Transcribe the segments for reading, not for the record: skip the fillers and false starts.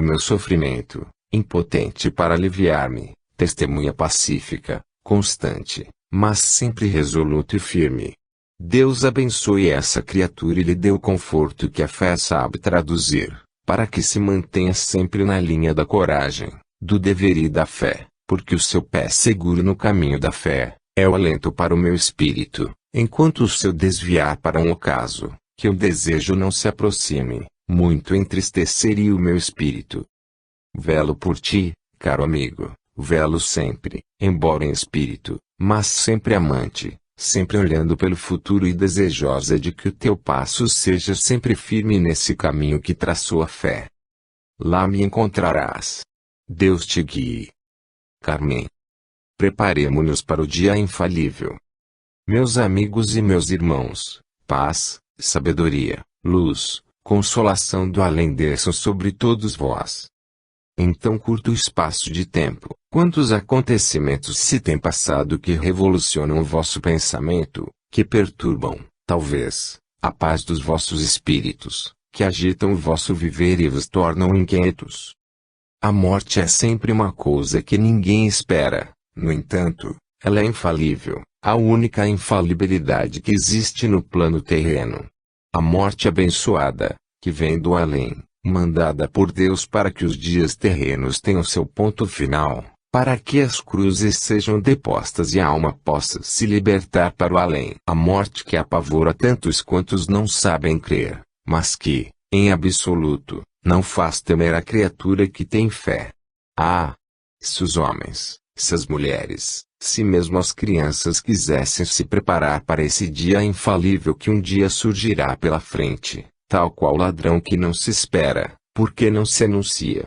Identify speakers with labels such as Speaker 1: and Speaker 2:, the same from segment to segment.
Speaker 1: Meu sofrimento, impotente para aliviar-me, testemunha pacífica, constante, mas sempre resoluto e firme. Deus abençoe essa criatura e lhe dê o conforto que a fé sabe traduzir, para que se mantenha sempre na linha da coragem, do dever e da fé, porque o seu pé seguro no caminho da fé é o alento para o meu espírito, enquanto o seu desviar para um ocaso, que eu desejo não se aproxime, muito entristeceria o meu espírito. Velo por ti, caro amigo, velo sempre, embora em espírito, mas sempre amante, sempre olhando pelo futuro e desejosa de que o teu passo seja sempre firme nesse caminho que traçou a fé. Lá me encontrarás. Deus te guie. Carmen. Preparemo-nos para o dia infalível. Meus amigos e meus irmãos, paz, sabedoria, luz, consolação do além desçam sobre todos vós. Em tão curto espaço de tempo, quantos acontecimentos se têm passado que revolucionam o vosso pensamento, que perturbam, talvez, a paz dos vossos espíritos, que agitam o vosso viver e vos tornam inquietos. A morte é sempre uma coisa que ninguém espera, no entanto, ela é infalível, a única infalibilidade que existe no plano terreno. A morte abençoada, que vem do além, mandada por Deus para que os dias terrenos tenham seu ponto final, para que as cruzes sejam depostas e a alma possa se libertar para o além. A morte que apavora tantos quantos não sabem crer, mas que, em absoluto, não faz temer a criatura que tem fé. Ah! Se os homens, se as mulheres, se mesmo as crianças quisessem se preparar para esse dia infalível que um dia surgirá pela frente, tal qual ladrão que não se espera, porque não se anuncia.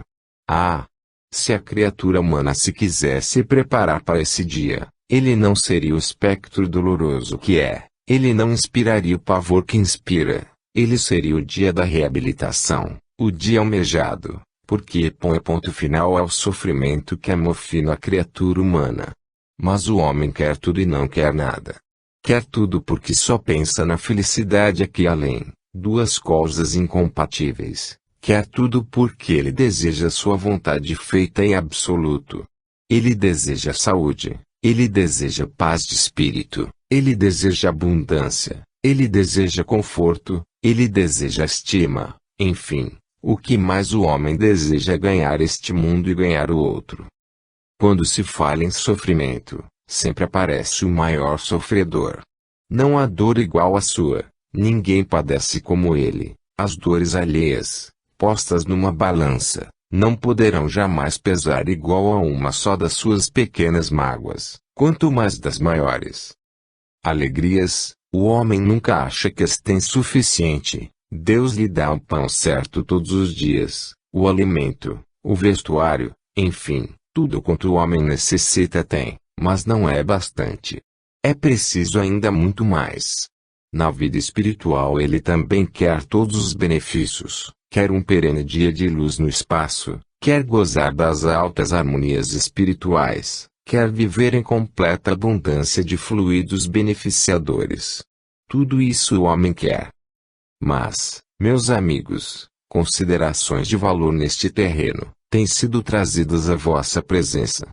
Speaker 1: Ah! Se a criatura humana se quisesse preparar para esse dia, ele não seria o espectro doloroso que é, ele não inspiraria o pavor que inspira, ele seria o dia da reabilitação, o dia almejado, porque põe ponto final ao sofrimento que amofina a criatura humana. Mas o homem quer tudo e não quer nada. Quer tudo porque só pensa na felicidade aqui além. Duas coisas incompatíveis. Quer tudo porque ele deseja sua vontade feita em absoluto. Ele deseja saúde, ele deseja paz de espírito, ele deseja abundância, ele deseja conforto, ele deseja estima, enfim, o que mais o homem deseja é ganhar este mundo e ganhar o outro. Quando se fala em sofrimento, sempre aparece o maior sofredor. Não há dor igual à sua. Ninguém padece como ele. As dores alheias, postas numa balança, não poderão jamais pesar igual a uma só das suas pequenas mágoas, quanto mais das maiores. Alegrias, o homem nunca acha que as tem suficiente. Deus lhe dá o pão certo todos os dias, o alimento, o vestuário, enfim, tudo quanto o homem necessita tem, mas não é bastante. É preciso ainda muito mais. Na vida espiritual ele também quer todos os benefícios, quer um perene dia de luz no espaço, quer gozar das altas harmonias espirituais, quer viver em completa abundância de fluidos beneficiadores. Tudo isso o homem quer. Mas, meus amigos, considerações de valor neste terreno têm sido trazidas à vossa presença.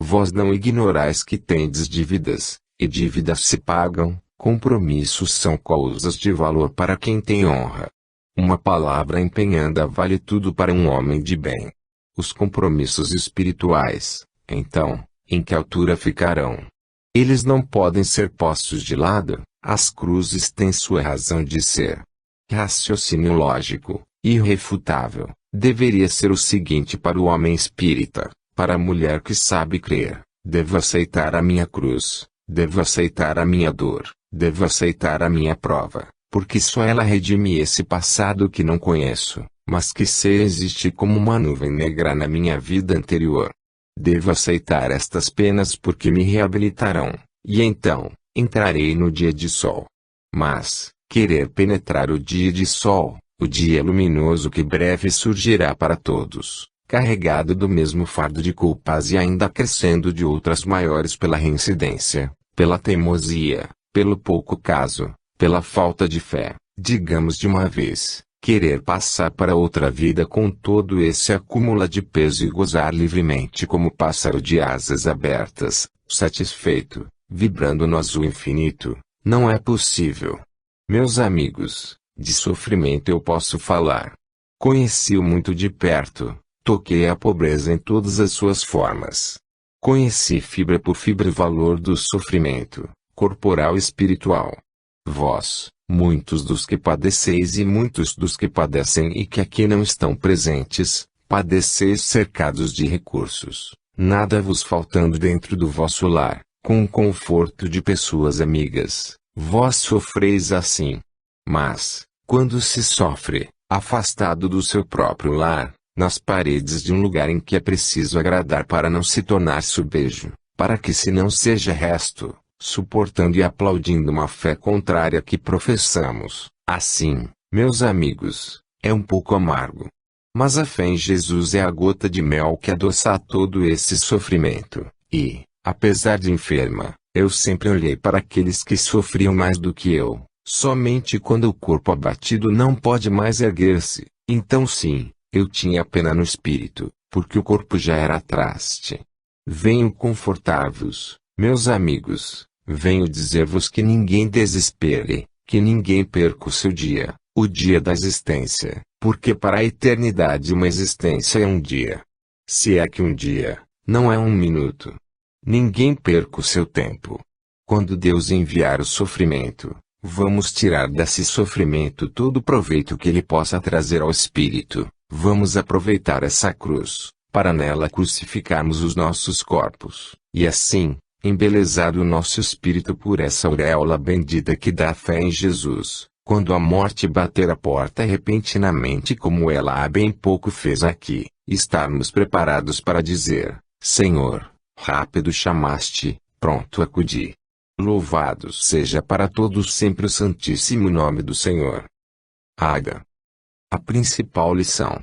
Speaker 1: Vós não ignorais que tendes dívidas, e dívidas se pagam. Compromissos são coisas de valor para quem tem honra. Uma palavra empenhada vale tudo para um homem de bem. Os compromissos espirituais, então, em que altura ficarão? Eles não podem ser postos de lado, as cruzes têm sua razão de ser. Raciocínio lógico, irrefutável, deveria ser o seguinte para o homem espírita, para a mulher que sabe crer: devo aceitar a minha cruz, devo aceitar a minha dor. Devo aceitar a minha prova, porque só ela redime esse passado que não conheço, mas que sei existe como uma nuvem negra na minha vida anterior. Devo aceitar estas penas porque me reabilitarão, e então, entrarei no dia de sol. Mas, querer penetrar o dia de sol, o dia luminoso que breve surgirá para todos, carregado do mesmo fardo de culpas e ainda crescendo de outras maiores pela reincidência, pela teimosia, pelo pouco caso, pela falta de fé, digamos de uma vez, Querer passar para outra vida com todo esse acúmulo de peso e gozar livremente como pássaro de asas abertas, satisfeito, vibrando no azul infinito, não é possível. Meus amigos, de sofrimento eu posso falar. Conheci-o muito de perto, toquei a pobreza em todas as suas formas. Conheci fibra por fibra o valor do sofrimento, corporal e espiritual. Vós, muitos dos que padeceis e muitos dos que padecem e que aqui não estão presentes, padeceis cercados de recursos, nada vos faltando dentro do vosso lar, com o conforto de pessoas amigas, vós sofreis assim. Mas, quando se sofre, afastado do seu próprio lar, nas paredes de um lugar em que é preciso agradar para não se tornar sobejo, para que se não seja resto, suportando e aplaudindo uma fé contrária que professamos, assim, meus amigos, é um pouco amargo. Mas a fé em Jesus é a gota de mel que adoça todo esse sofrimento, e, apesar de enferma, eu sempre olhei para aqueles que sofriam mais do que eu, somente quando o corpo abatido não pode mais erguer-se, então sim, eu tinha pena no espírito, porque o corpo já era traste. Venho confortar-vos, meus amigos, venho dizer-vos que ninguém desespere, que ninguém perca o seu dia, o dia da existência, porque para a eternidade uma existência é um dia. Se é que um dia, não é um minuto. Ninguém perca o seu tempo. Quando Deus enviar o sofrimento, vamos tirar desse sofrimento todo o proveito que ele possa trazer ao espírito, vamos aproveitar essa cruz, para nela crucificarmos os nossos corpos, e assim, embelezado o nosso espírito por essa auréola bendita que dá fé em Jesus, quando a morte bater a porta repentinamente como ela há bem pouco fez aqui, estarmos preparados para dizer, Senhor, rápido chamaste, pronto acudi. Louvado seja para todos sempre o santíssimo nome do Senhor. Aga. A principal lição.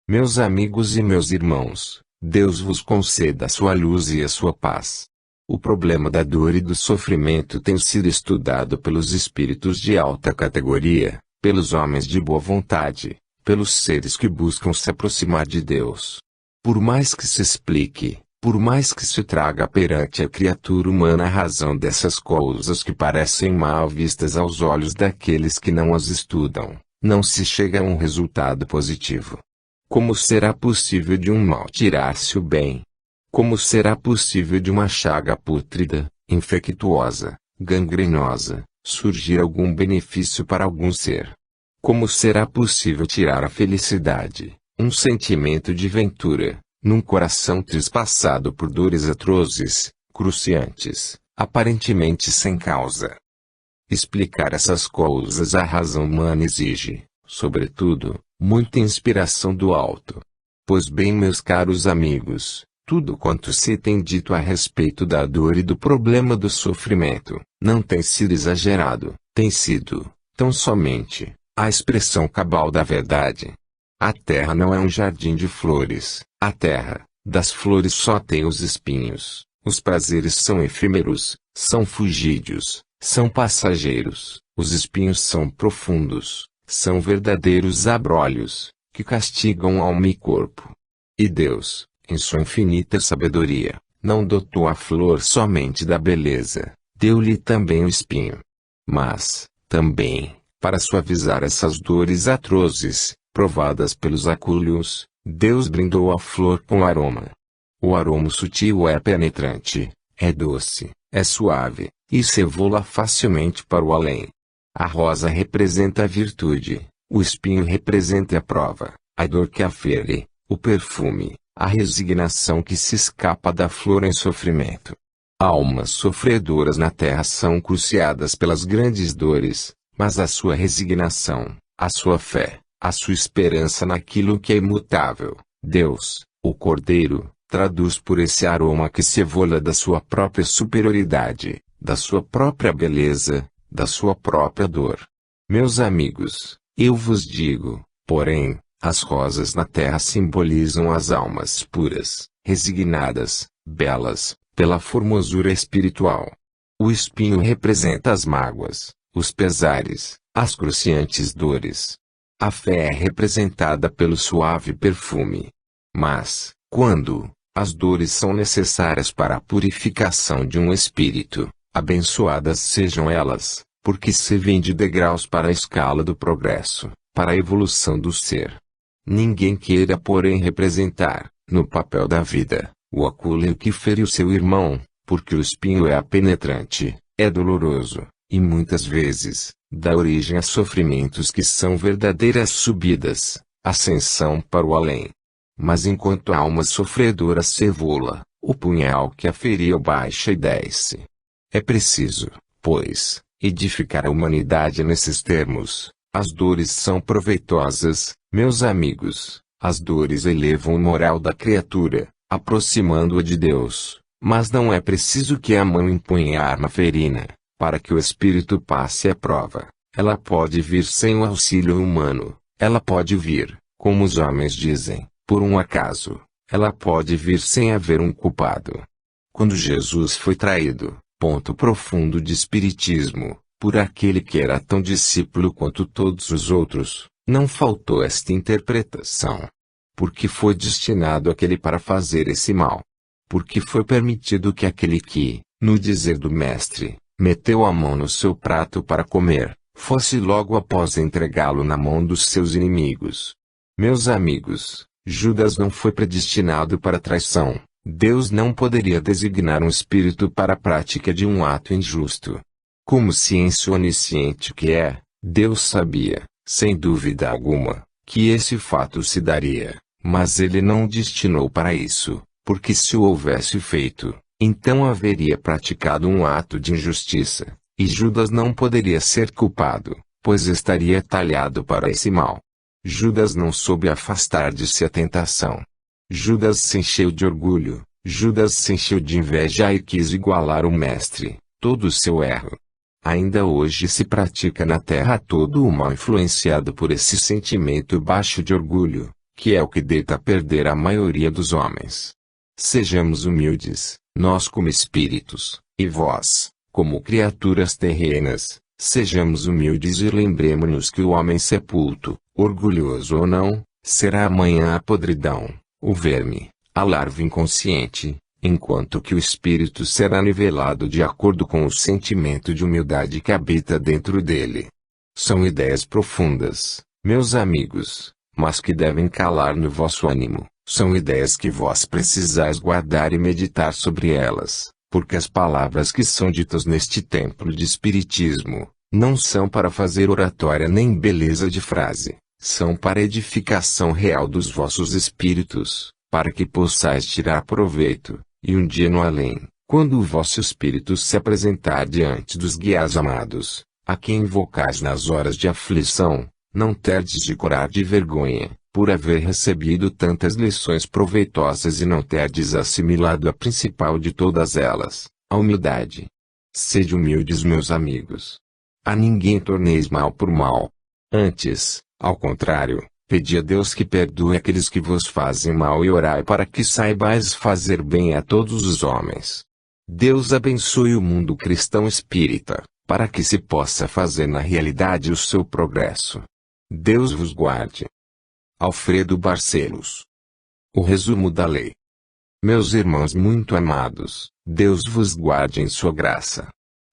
Speaker 1: Meus amigos e meus irmãos, Deus vos conceda a sua luz e a sua paz. O problema da dor e do sofrimento tem sido estudado pelos espíritos de alta categoria, pelos homens de boa vontade, pelos seres que buscam se aproximar de Deus. Por mais que se explique, por mais que se traga perante a criatura humana a razão dessas coisas que parecem mal vistas aos olhos daqueles que não as estudam, não se chega a um resultado positivo. Como será possível de um mal tirar-se o bem? Como será possível de uma chaga pútrida, infectuosa, gangrenosa, surgir algum benefício para algum ser? Como será possível tirar a felicidade, um sentimento de ventura, num coração trespassado por dores atrozes, cruciantes, aparentemente sem causa? Explicar essas coisas a razão humana exige, sobretudo, muita inspiração do alto. Pois bem, meus caros amigos, tudo quanto se tem dito a respeito da dor e do problema do sofrimento, não tem sido exagerado, tem sido, tão somente, a expressão cabal da verdade. A terra não é um jardim de flores, a terra, das flores só tem os espinhos, os prazeres são efêmeros, são fugídios, são passageiros, os espinhos são profundos, são verdadeiros abrolhos, que castigam alma e corpo. E Deus, em sua infinita sabedoria, não dotou a flor somente da beleza, deu-lhe também o espinho. Mas, também, para suavizar essas dores atrozes, provadas pelos acúlios, Deus brindou a flor com aroma. O aroma sutil é penetrante, é doce, é suave, e se evolua facilmente para o além. A rosa representa a virtude, o espinho representa a prova, a dor que a fere, o perfume, a resignação que se escapa da flor em sofrimento. Almas sofredoras na terra são cruciadas pelas grandes dores, mas a sua resignação, a sua fé, a sua esperança naquilo que é imutável, Deus, o Cordeiro, traduz por esse aroma que se evolua da sua própria superioridade, da sua própria beleza, da sua própria dor. Meus amigos, eu vos digo, porém, as rosas na terra simbolizam as almas puras, resignadas, belas, pela formosura espiritual. O espinho representa as mágoas, os pesares, as cruciantes dores. A fé é representada pelo suave perfume. Mas, quando as dores são necessárias para a purificação de um espírito, abençoadas sejam elas, porque servem de degraus para a escala do progresso, para a evolução do ser. Ninguém queira, porém, representar, no papel da vida, o acúleo que feriu seu irmão, porque o espinho é penetrante, é doloroso, e muitas vezes, dá origem a sofrimentos que são verdadeiras subidas, ascensão para o além. Mas enquanto a alma sofredora se evolua, o punhal que a feriu baixa e desce. É preciso, pois, edificar a humanidade nesses termos. As dores são proveitosas, meus amigos. As dores elevam o moral da criatura, aproximando-a de Deus. Mas não é preciso que a mão empunhe a arma ferina, para que o espírito passe a prova. Ela pode vir sem o auxílio humano. Ela pode vir, como os homens dizem, por um acaso. Ela pode vir sem haver um culpado. Quando Jesus foi traído, ponto profundo de espiritismo, por aquele que era tão discípulo quanto todos os outros, não faltou esta interpretação. Porque foi destinado aquele para fazer esse mal. Porque foi permitido que aquele que, no dizer do mestre, meteu a mão no seu prato para comer, fosse logo após entregá-lo na mão dos seus inimigos. Meus amigos, Judas não foi predestinado para traição. Deus não poderia designar um espírito para a prática de um ato injusto. Como ciência onisciente que é, Deus sabia, sem dúvida alguma, que esse fato se daria, mas ele não o destinou para isso, porque se o houvesse feito, então haveria praticado um ato de injustiça, e Judas não poderia ser culpado, pois estaria talhado para esse mal. Judas não soube afastar de si a tentação. Judas se encheu de orgulho, Judas se encheu de inveja e quis igualar o mestre, todo o seu erro. Ainda hoje se pratica na terra todo o mal influenciado por esse sentimento baixo de orgulho, que é o que deita a perder a maioria dos homens. Sejamos humildes, nós como espíritos, e vós, como criaturas terrenas, sejamos humildes e lembremo-nos que o homem sepulto, orgulhoso ou não, será amanhã a podridão, o verme, a larva inconsciente, enquanto que o espírito será nivelado de acordo com o sentimento de humildade que habita dentro dele. São ideias profundas, meus amigos, mas que devem calar no vosso ânimo. São ideias que vós precisais guardar e meditar sobre elas, porque as palavras que são ditas neste templo de espiritismo, não são para fazer oratória nem beleza de frase, são para edificação real dos vossos espíritos, para que possais tirar proveito, e um dia no além, quando o vosso espírito se apresentar diante dos guias amados, a quem invocais nas horas de aflição, não terdes de corar de vergonha, por haver recebido tantas lições proveitosas e não terdes assimilado a principal de todas elas, a humildade. Sede humildes, meus amigos. A ninguém torneis mal por mal. Antes, ao contrário, pedi a Deus que perdoe aqueles que vos fazem mal e orai para que saibais fazer bem a todos os homens. Deus abençoe o mundo cristão espírita, para que se possa fazer na realidade o seu progresso. Deus vos guarde. Alfredo Barcelos. O resumo da lei. Meus irmãos muito amados, Deus vos guarde em sua graça.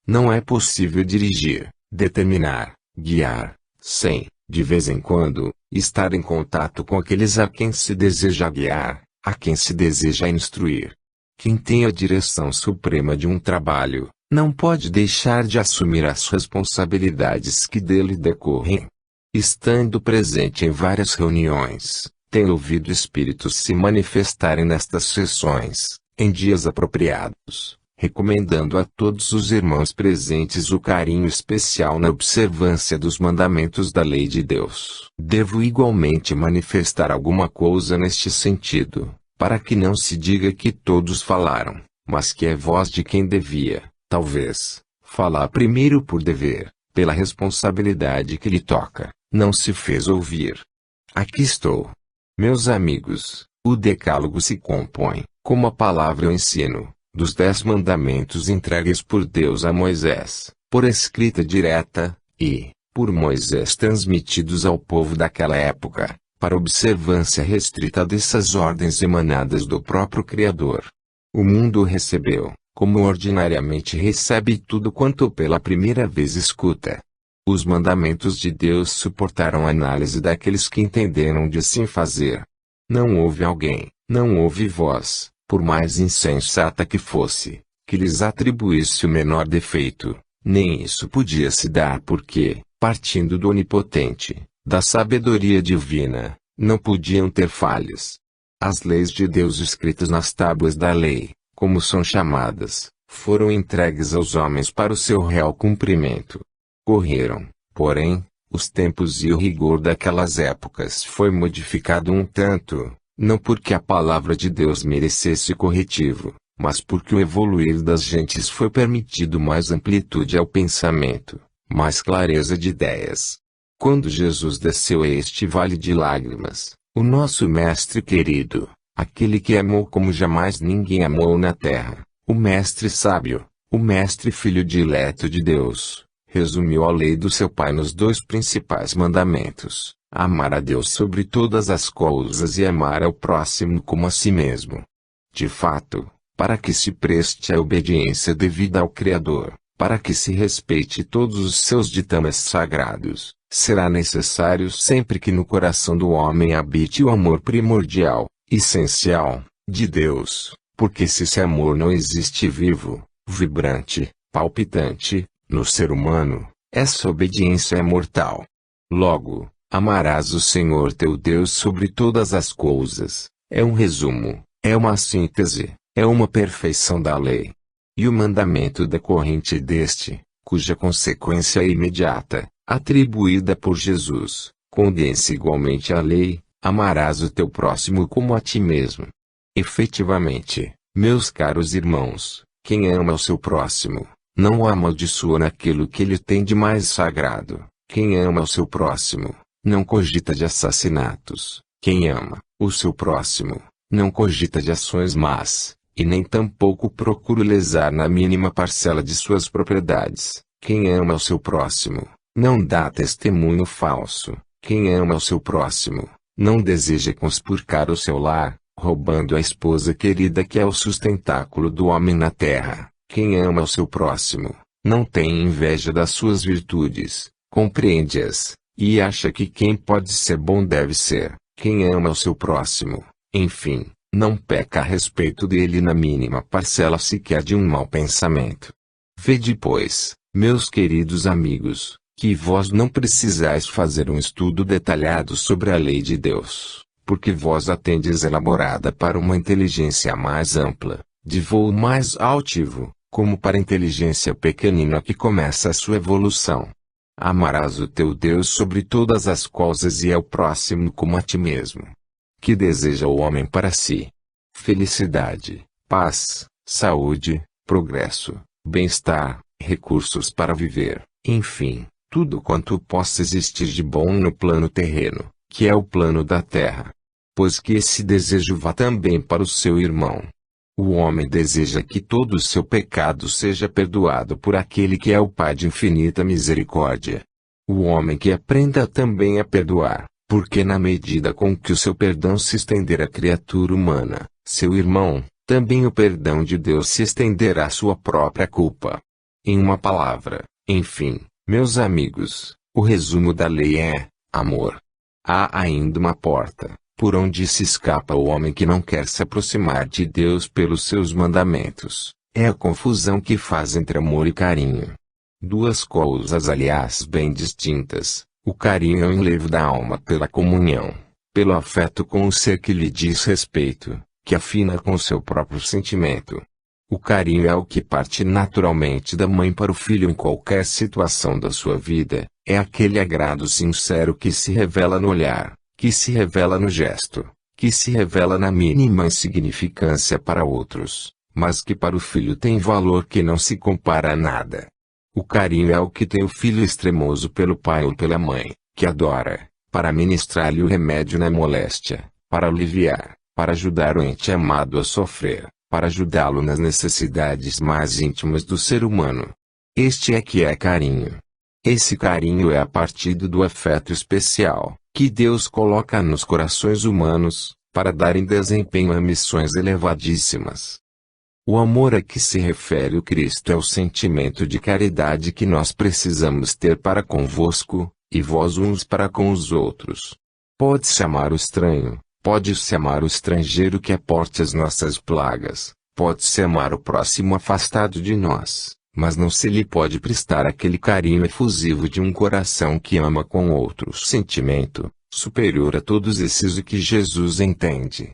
Speaker 1: Não é possível dirigir, determinar, guiar, sem, de vez em quando, estar em contato com aqueles a quem se deseja guiar, a quem se deseja instruir. Quem tem a direção suprema de um trabalho, não pode deixar de assumir as responsabilidades que dele decorrem. Estando presente em várias reuniões, tenho ouvido espíritos se manifestarem nestas sessões, em dias apropriados, recomendando a todos os irmãos presentes o carinho especial na observância dos mandamentos da lei de Deus. Devo igualmente manifestar alguma coisa neste sentido, para que não se diga que todos falaram, mas que é voz de quem devia, talvez, falar primeiro por dever, pela responsabilidade que lhe toca, não se fez ouvir. Aqui estou. Meus amigos, o decálogo se compõe, como a palavra eu ensino, dos 10 mandamentos entregues por Deus a Moisés, por escrita direta, e, por Moisés transmitidos ao povo daquela época, para observância restrita dessas ordens emanadas do próprio Criador. O mundo recebeu, como ordinariamente recebe tudo quanto pela primeira vez escuta. Os mandamentos de Deus suportaram a análise daqueles que entenderam de assim fazer. Não houve alguém, não houve voz, por mais insensata que fosse, que lhes atribuísse o menor defeito. Nem isso podia se dar porque, partindo do Onipotente, da sabedoria divina, não podiam ter falhas. As leis de Deus escritas nas tábuas da lei, como são chamadas, foram entregues aos homens para o seu real cumprimento. Correram, porém, os tempos e o rigor daquelas épocas foi modificado um tanto, não porque a palavra de Deus merecesse corretivo, mas porque o evoluir das gentes foi permitido mais amplitude ao pensamento, mais clareza de ideias. Quando Jesus desceu a este vale de lágrimas, o nosso Mestre querido, aquele que amou como jamais ninguém amou na terra, o Mestre sábio, o Mestre filho dileto de Deus, resumiu a lei do seu Pai nos dois principais mandamentos: amar a Deus sobre todas as coisas e amar ao próximo como a si mesmo. De fato, para que se preste a obediência devida ao Criador, para que se respeite todos os seus ditames sagrados, será necessário sempre que no coração do homem habite o amor primordial, essencial, de Deus, porque se esse amor não existe vivo, vibrante, palpitante, no ser humano, essa obediência é mortal. Logo, amarás o Senhor teu Deus sobre todas as coisas, é um resumo, é uma síntese, é uma perfeição da lei. E o mandamento decorrente deste, cuja consequência é imediata, atribuída por Jesus, condensa igualmente a lei: amarás o teu próximo como a ti mesmo. Efetivamente, meus caros irmãos, quem ama o seu próximo, não o amaldiçoa naquilo que ele tem de mais sagrado. Quem ama o seu próximo, não cogita de assassinatos. Quem ama o seu próximo, não cogita de ações más, e nem tampouco procura lesar na mínima parcela de suas propriedades. Quem ama o seu próximo, não dá testemunho falso. Quem ama o seu próximo, não deseja conspurcar o seu lar, roubando a esposa querida que é o sustentáculo do homem na terra. Quem ama o seu próximo, não tem inveja das suas virtudes, compreende-as, e acha que quem pode ser bom deve ser. Quem ama o seu próximo, enfim, não peca a respeito dele na mínima parcela sequer de um mau pensamento. Vede, pois, meus queridos amigos, que vós não precisais fazer um estudo detalhado sobre a lei de Deus, porque vós a tendes elaborada para uma inteligência mais ampla, de voo mais altivo, como para a inteligência pequenina que começa a sua evolução. Amarás o teu Deus sobre todas as coisas e ao próximo como a ti mesmo. Que deseja o homem para si? Felicidade, paz, saúde, progresso, bem-estar, recursos para viver, enfim, tudo quanto possa existir de bom no plano terreno, que é o plano da terra. Pois que esse desejo vá também para o seu irmão. O homem deseja que todo o seu pecado seja perdoado por aquele que é o Pai de infinita misericórdia. O homem que aprenda também a perdoar, porque na medida com que o seu perdão se estender à criatura humana, seu irmão, também o perdão de Deus se estenderá à sua própria culpa. Em uma palavra, enfim, meus amigos, o resumo da lei é: amor. Há ainda uma porta, por onde se escapa o homem que não quer se aproximar de Deus pelos seus mandamentos. É a confusão que faz entre amor e carinho. Duas coisas, aliás, bem distintas. O carinho é o enlevo da alma pela comunhão, pelo afeto com o ser que lhe diz respeito, que afina com o seu próprio sentimento. O carinho é o que parte naturalmente da mãe para o filho em qualquer situação da sua vida. É aquele agrado sincero que se revela no olhar, que se revela no gesto, que se revela na mínima insignificância para outros, mas que para o filho tem valor que não se compara a nada. O carinho é o que tem o filho extremoso pelo pai ou pela mãe, que adora, para ministrar-lhe o remédio na moléstia, para aliviar, para ajudar o ente amado a sofrer, para ajudá-lo nas necessidades mais íntimas do ser humano. Este é que é carinho. Esse carinho é a partir do afeto especial que Deus coloca nos corações humanos, para darem desempenho a missões elevadíssimas. O amor a que se refere o Cristo é o sentimento de caridade que nós precisamos ter para convosco, e vós uns para com os outros. Pode-se amar o estranho, pode-se amar o estrangeiro que aporte as nossas plagas, pode-se amar o próximo afastado de nós, mas não se lhe pode prestar aquele carinho efusivo de um coração que ama com outro sentimento, superior a todos esses o que Jesus entende.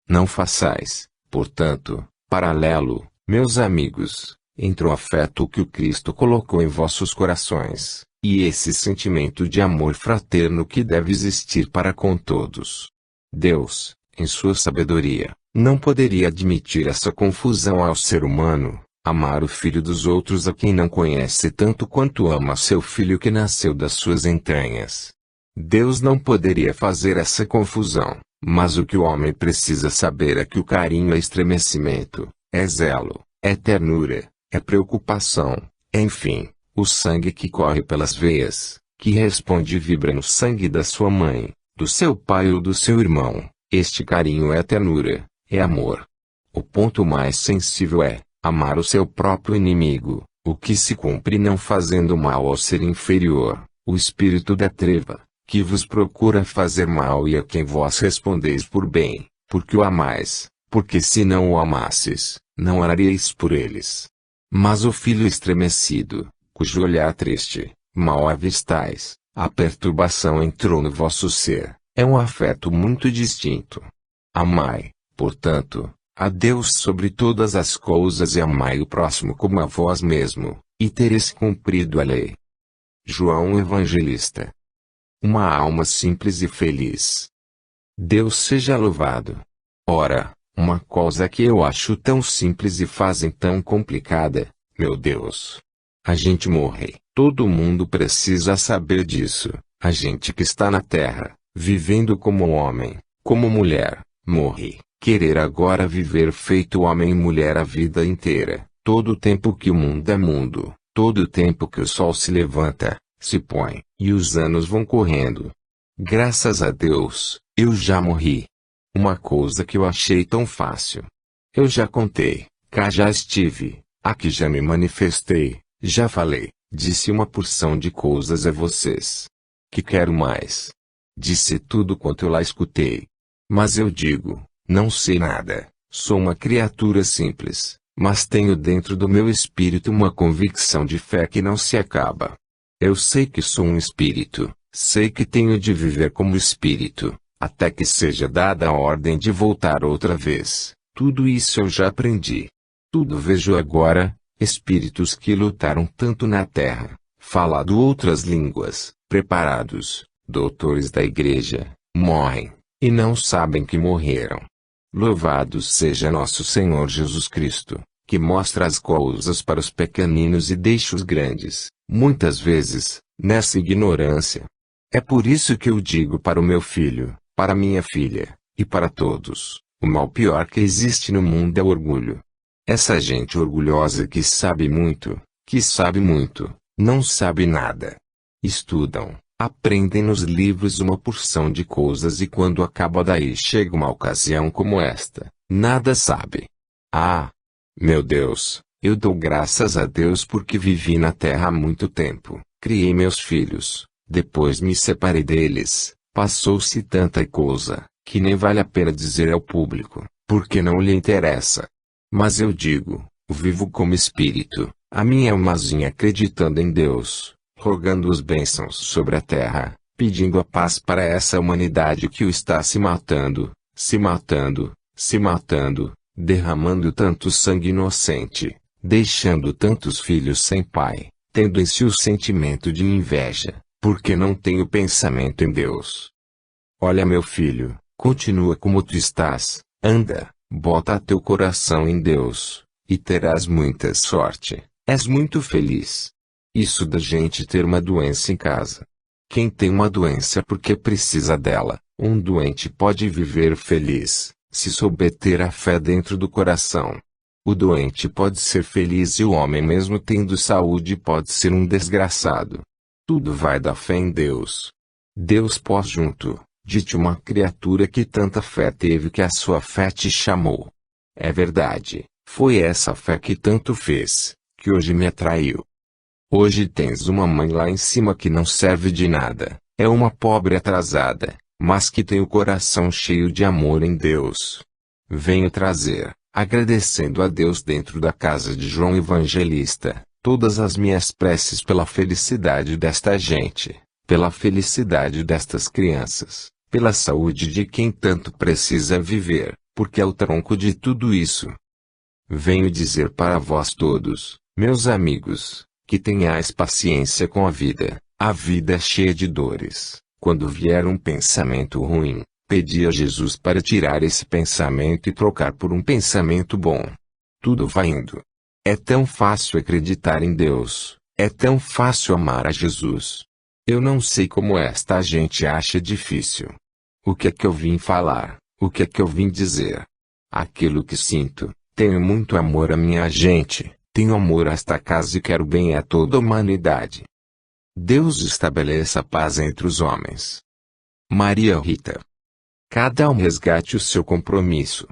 Speaker 1: Não façais, portanto, paralelo, meus amigos, entre o afeto que o Cristo colocou em vossos corações, e esse sentimento de amor fraterno que deve existir para com todos. Deus, em sua sabedoria, não poderia admitir essa confusão ao ser humano, amar o filho dos outros a quem não conhece tanto quanto ama seu filho que nasceu das suas entranhas. Deus não poderia fazer essa confusão, mas o que o homem precisa saber é que o carinho é estremecimento, é zelo, é ternura, é preocupação, enfim, o sangue que corre pelas veias, que responde e vibra no sangue da sua mãe, do seu pai ou do seu irmão. Este carinho é ternura, é amor. O ponto mais sensível é amar o seu próprio inimigo, o que se cumpre não fazendo mal ao ser inferior, o espírito da treva, que vos procura fazer mal e a quem vós respondeis por bem, porque o amais, porque se não o amasses, não oraríeis por eles. Mas o filho estremecido, cujo olhar triste, mal avistais, a perturbação entrou no vosso ser, é um afeto muito distinto. Amai, portanto, a Deus sobre todas as coisas e amai o próximo como a vós mesmo, e tereis cumprido a lei. João Evangelista. Uma alma simples e feliz. Deus seja louvado. Ora, uma coisa que eu acho tão simples e fazem tão complicada, meu Deus. A gente morre. Todo mundo precisa saber disso. A gente que está na terra, vivendo como homem, como mulher, morre. Querer agora viver feito homem e mulher a vida inteira, todo o tempo que o mundo é mundo, todo o tempo que o sol se levanta, se põe, e os anos vão correndo. Graças a Deus, eu já morri. Uma coisa que eu achei tão fácil. Eu já contei, cá já estive, aqui já me manifestei, já falei, disse uma porção de coisas a vocês. Que quero mais? Disse tudo quanto eu lá escutei. Mas eu digo, não sei nada, sou uma criatura simples, mas tenho dentro do meu espírito uma convicção de fé que não se acaba. Eu sei que sou um espírito, sei que tenho de viver como espírito, até que seja dada a ordem de voltar outra vez. Tudo isso eu já aprendi. Tudo vejo agora, espíritos que lutaram tanto na terra, falado outras línguas, preparados, doutores da igreja, morrem, e não sabem que morreram. Louvado seja nosso Senhor Jesus Cristo, que mostra as coisas para os pequeninos e deixa os grandes, muitas vezes, nessa ignorância. É por isso que eu digo para o meu filho, para minha filha, e para todos, o mal pior que existe no mundo é o orgulho. Essa gente orgulhosa que sabe muito, não sabe nada. Estudam, aprendem nos livros uma porção de coisas e quando acaba daí chega uma ocasião como esta, nada sabe. Ah! Meu Deus, eu dou graças a Deus porque vivi na terra há muito tempo, criei meus filhos, depois me separei deles, passou-se tanta coisa, que nem vale a pena dizer ao público, porque não lhe interessa. Mas eu digo, vivo como espírito, a minha almazinha acreditando em Deus, rogando os bênçãos sobre a terra, pedindo a paz para essa humanidade que o está se matando, derramando tanto sangue inocente, deixando tantos filhos sem pai, tendo em si o sentimento de inveja, porque não tem o pensamento em Deus. Olha meu filho, continua como tu estás, anda, bota teu coração em Deus, e terás muita sorte, és muito feliz. Isso da gente ter uma doença em casa. Quem tem uma doença porque precisa dela, um doente pode viver feliz, se souber ter a fé dentro do coração. O doente pode ser feliz e o homem mesmo tendo saúde pode ser um desgraçado. Tudo vai da fé em Deus. Deus pôs junto de ti uma criatura que tanta fé teve que a sua fé te chamou. É verdade, foi essa fé que tanto fez, que hoje me atraiu. Hoje tens uma mãe lá em cima que não serve de nada, é uma pobre atrasada, mas que tem o coração cheio de amor em Deus. Venho trazer, agradecendo a Deus dentro da casa de João Evangelista, todas as minhas preces pela felicidade desta gente, pela felicidade destas crianças, pela saúde de quem tanto precisa viver, porque é o tronco de tudo isso. Venho dizer para vós todos, meus amigos, que tenhais paciência com a vida é cheia de dores. Quando vier um pensamento ruim, pedi a Jesus para tirar esse pensamento e trocar por um pensamento bom. Tudo vai indo. É tão fácil acreditar em Deus, é tão fácil amar a Jesus. Eu não sei como esta gente acha difícil. O que é que eu vim falar? O que é que eu vim dizer? Aquilo que sinto. Tenho muito amor à minha gente, tenho amor a esta casa e quero bem a toda a humanidade. Deus estabeleça a paz entre os homens. Maria Rita. Cada um resgate o seu compromisso.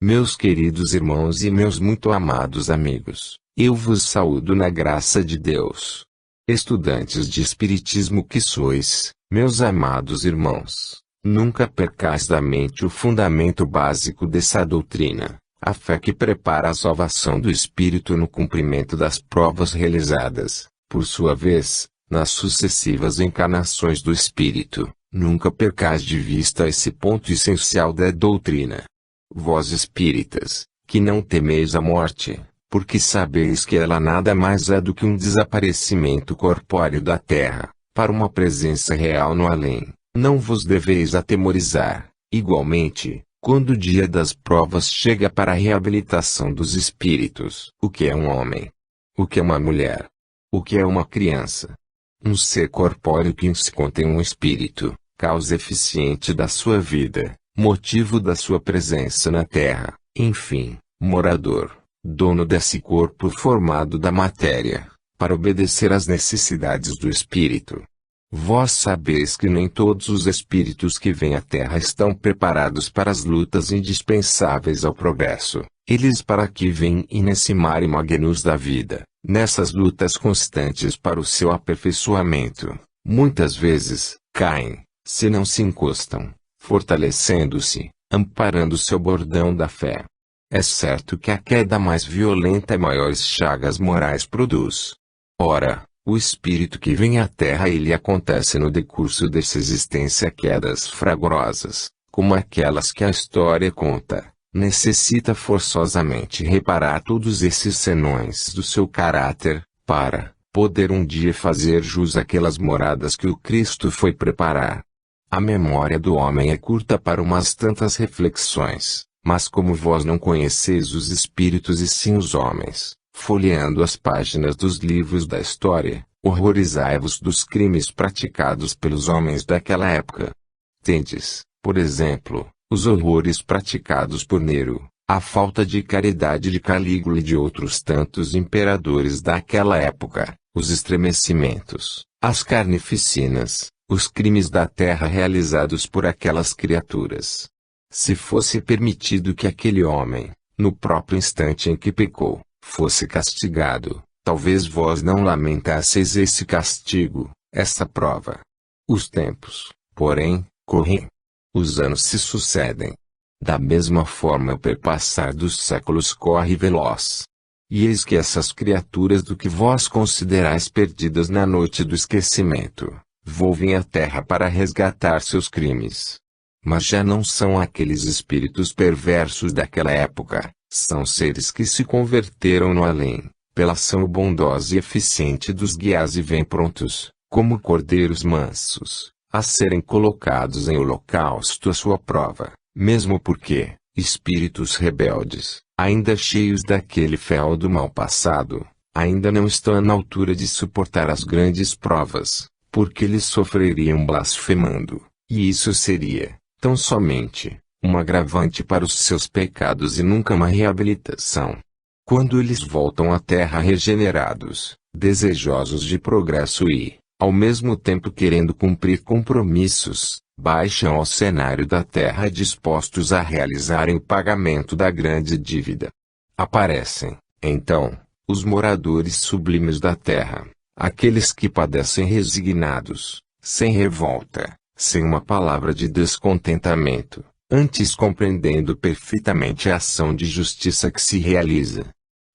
Speaker 1: Meus queridos irmãos e meus muito amados amigos, eu vos saúdo na graça de Deus. Estudantes de Espiritismo que sois, meus amados irmãos, nunca percais da mente o fundamento básico dessa doutrina, a fé que prepara a salvação do espírito no cumprimento das provas realizadas, por sua vez, nas sucessivas encarnações do espírito. Nunca percais de vista esse ponto essencial da doutrina. Vós espíritas, que não temeis a morte, porque sabeis que ela nada mais é do que um desaparecimento corpóreo da terra, para uma presença real no além, não vos deveis atemorizar. Igualmente, quando o dia das provas chega para a reabilitação dos espíritos, o que é um homem? O que é uma mulher? O que é uma criança? Um ser corpóreo que em si contém um espírito, causa eficiente da sua vida, motivo da sua presença na terra, enfim, morador, dono desse corpo formado da matéria, para obedecer às necessidades do espírito. Vós sabeis que nem todos os espíritos que vêm à terra estão preparados para as lutas indispensáveis ao progresso. Eles para que vêm e nesse mare magnus da vida, nessas lutas constantes para o seu aperfeiçoamento, muitas vezes, caem, se não se encostam, fortalecendo-se, amparando seu bordão da fé. É certo que a queda mais violenta e maiores chagas morais produz. Ora, o espírito que vem à terra ele acontece no decurso dessa existência quedas fragorosas, como aquelas que a história conta. Necessita forçosamente reparar todos esses senões do seu caráter, para poder um dia fazer jus àquelas moradas que o Cristo foi preparar. A memória do homem é curta para umas tantas reflexões, mas como vós não conheceis os espíritos e sim os homens, folheando as páginas dos livros da história, horrorizai-vos dos crimes praticados pelos homens daquela época. Tendes, por exemplo, os horrores praticados por Nero, a falta de caridade de Calígula e de outros tantos imperadores daquela época, os estremecimentos, as carnificinas, os crimes da terra realizados por aquelas criaturas. Se fosse permitido que aquele homem, no próprio instante em que pecou, fosse castigado, talvez vós não lamentasseis esse castigo, essa prova. Os tempos, porém, correm. Os anos se sucedem. Da mesma forma o perpassar dos séculos corre veloz. E eis que essas criaturas do que vós considerais perdidas na noite do esquecimento, volvem à terra para resgatar seus crimes. Mas já não são aqueles espíritos perversos daquela época, são seres que se converteram no além, pela ação bondosa e eficiente dos guias e vêm prontos, como cordeiros mansos, a serem colocados em holocausto à sua prova, mesmo porque, espíritos rebeldes, ainda cheios daquele fel do mal passado, ainda não estão na altura de suportar as grandes provas, porque eles sofreriam blasfemando, e isso seria, tão somente, um agravante para os seus pecados e nunca uma reabilitação. Quando eles voltam à terra regenerados, desejosos de progresso e, ao mesmo tempo querendo cumprir compromissos, baixam ao cenário da Terra dispostos a realizarem o pagamento da grande dívida. Aparecem, então, os moradores sublimes da Terra, aqueles que padecem resignados, sem revolta, sem uma palavra de descontentamento, antes compreendendo perfeitamente a ação de justiça que se realiza.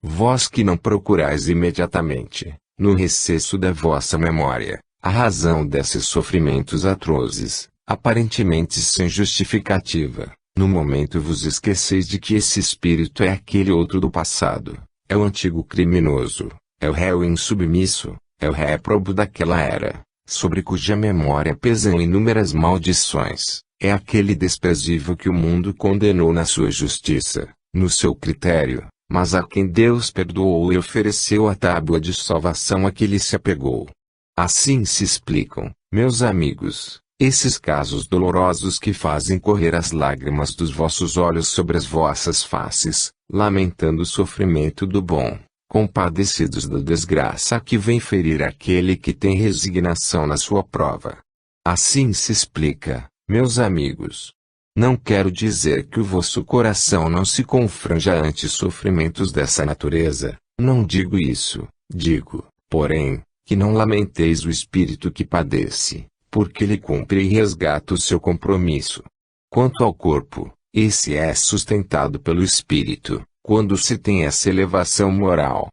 Speaker 1: Vós que não procurais imediatamente, no recesso da vossa memória, a razão desses sofrimentos atrozes, aparentemente sem justificativa, no momento vos esqueceis de que esse espírito é aquele outro do passado, é o antigo criminoso, é o réu insubmisso, é o réprobo daquela era, sobre cuja memória pesam inúmeras maldições, é aquele desprezível que o mundo condenou na sua justiça, no seu critério, mas a quem Deus perdoou e ofereceu a tábua de salvação a que ele se apegou. Assim se explicam, meus amigos, esses casos dolorosos que fazem correr as lágrimas dos vossos olhos sobre as vossas faces, lamentando o sofrimento do bom, compadecidos da desgraça que vem ferir aquele que tem resignação na sua prova. Assim se explica, meus amigos. Não quero dizer que o vosso coração não se confranja ante sofrimentos dessa natureza, não digo isso, digo, porém, que não lamenteis o espírito que padece, porque ele cumpre e resgata o seu compromisso. Quanto ao corpo, esse é sustentado pelo espírito, quando se tem essa elevação moral.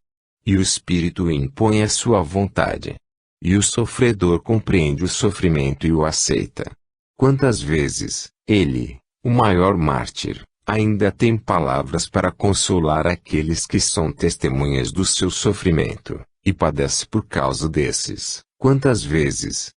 Speaker 1: E o espírito impõe a sua vontade. E o sofredor compreende o sofrimento e o aceita. Quantas vezes, ele, o maior mártir, ainda tem palavras para consolar aqueles que são testemunhas do seu sofrimento, e padece por causa desses, quantas vezes?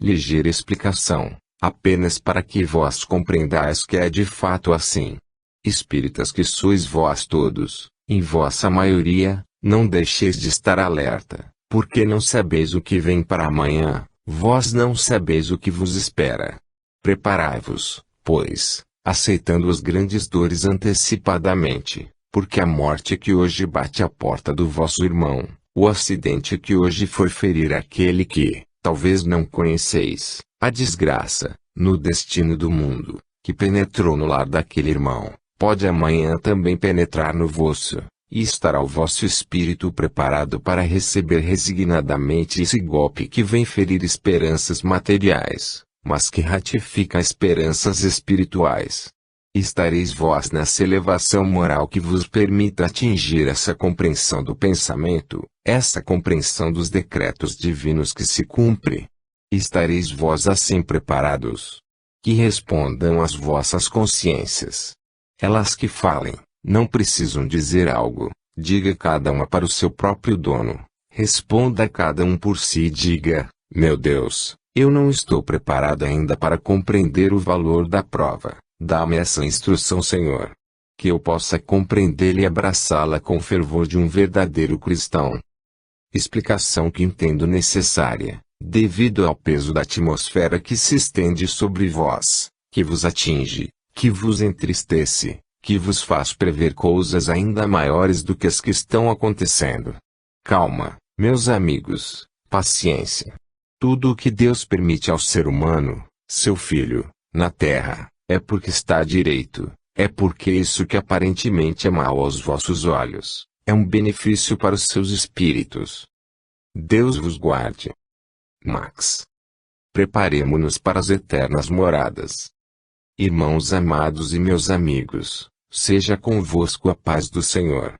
Speaker 1: Ligeira explicação, apenas para que vós compreendais que é de fato assim. Espíritas que sois vós todos, em vossa maioria, não deixeis de estar alerta, porque não sabeis o que vem para amanhã, vós não sabeis o que vos espera. Preparai-vos, pois, aceitando as grandes dores antecipadamente, porque a morte que hoje bate à porta do vosso irmão, o acidente que hoje foi ferir aquele que, talvez não conheceis, a desgraça, no destino do mundo, que penetrou no lar daquele irmão, pode amanhã também penetrar no vosso, e estará o vosso espírito preparado para receber resignadamente esse golpe que vem ferir esperanças materiais, mas que ratifica esperanças espirituais. Estareis vós nessa elevação moral que vos permita atingir essa compreensão do pensamento, essa compreensão dos decretos divinos que se cumpre. Estareis vós assim preparados. Que respondam às vossas consciências. Elas que falem, não precisam dizer algo, diga cada uma para o seu próprio dono, responda cada um por si e diga, meu Deus, eu não estou preparado ainda para compreender o valor da prova, dá-me essa instrução Senhor. Que eu possa compreendê-la e abraçá-la com o fervor de um verdadeiro cristão. Explicação que entendo necessária, devido ao peso da atmosfera que se estende sobre vós, que vos atinge, que vos entristece, que vos faz prever coisas ainda maiores do que as que estão acontecendo. Calma, meus amigos, paciência. Tudo o que Deus permite ao ser humano, seu filho, na terra, é porque está direito, é porque isso que aparentemente é mal aos vossos olhos, é um benefício para os seus espíritos. Deus vos guarde. Max. Preparemo-nos para as eternas moradas. Irmãos amados e meus amigos, seja convosco a paz do Senhor.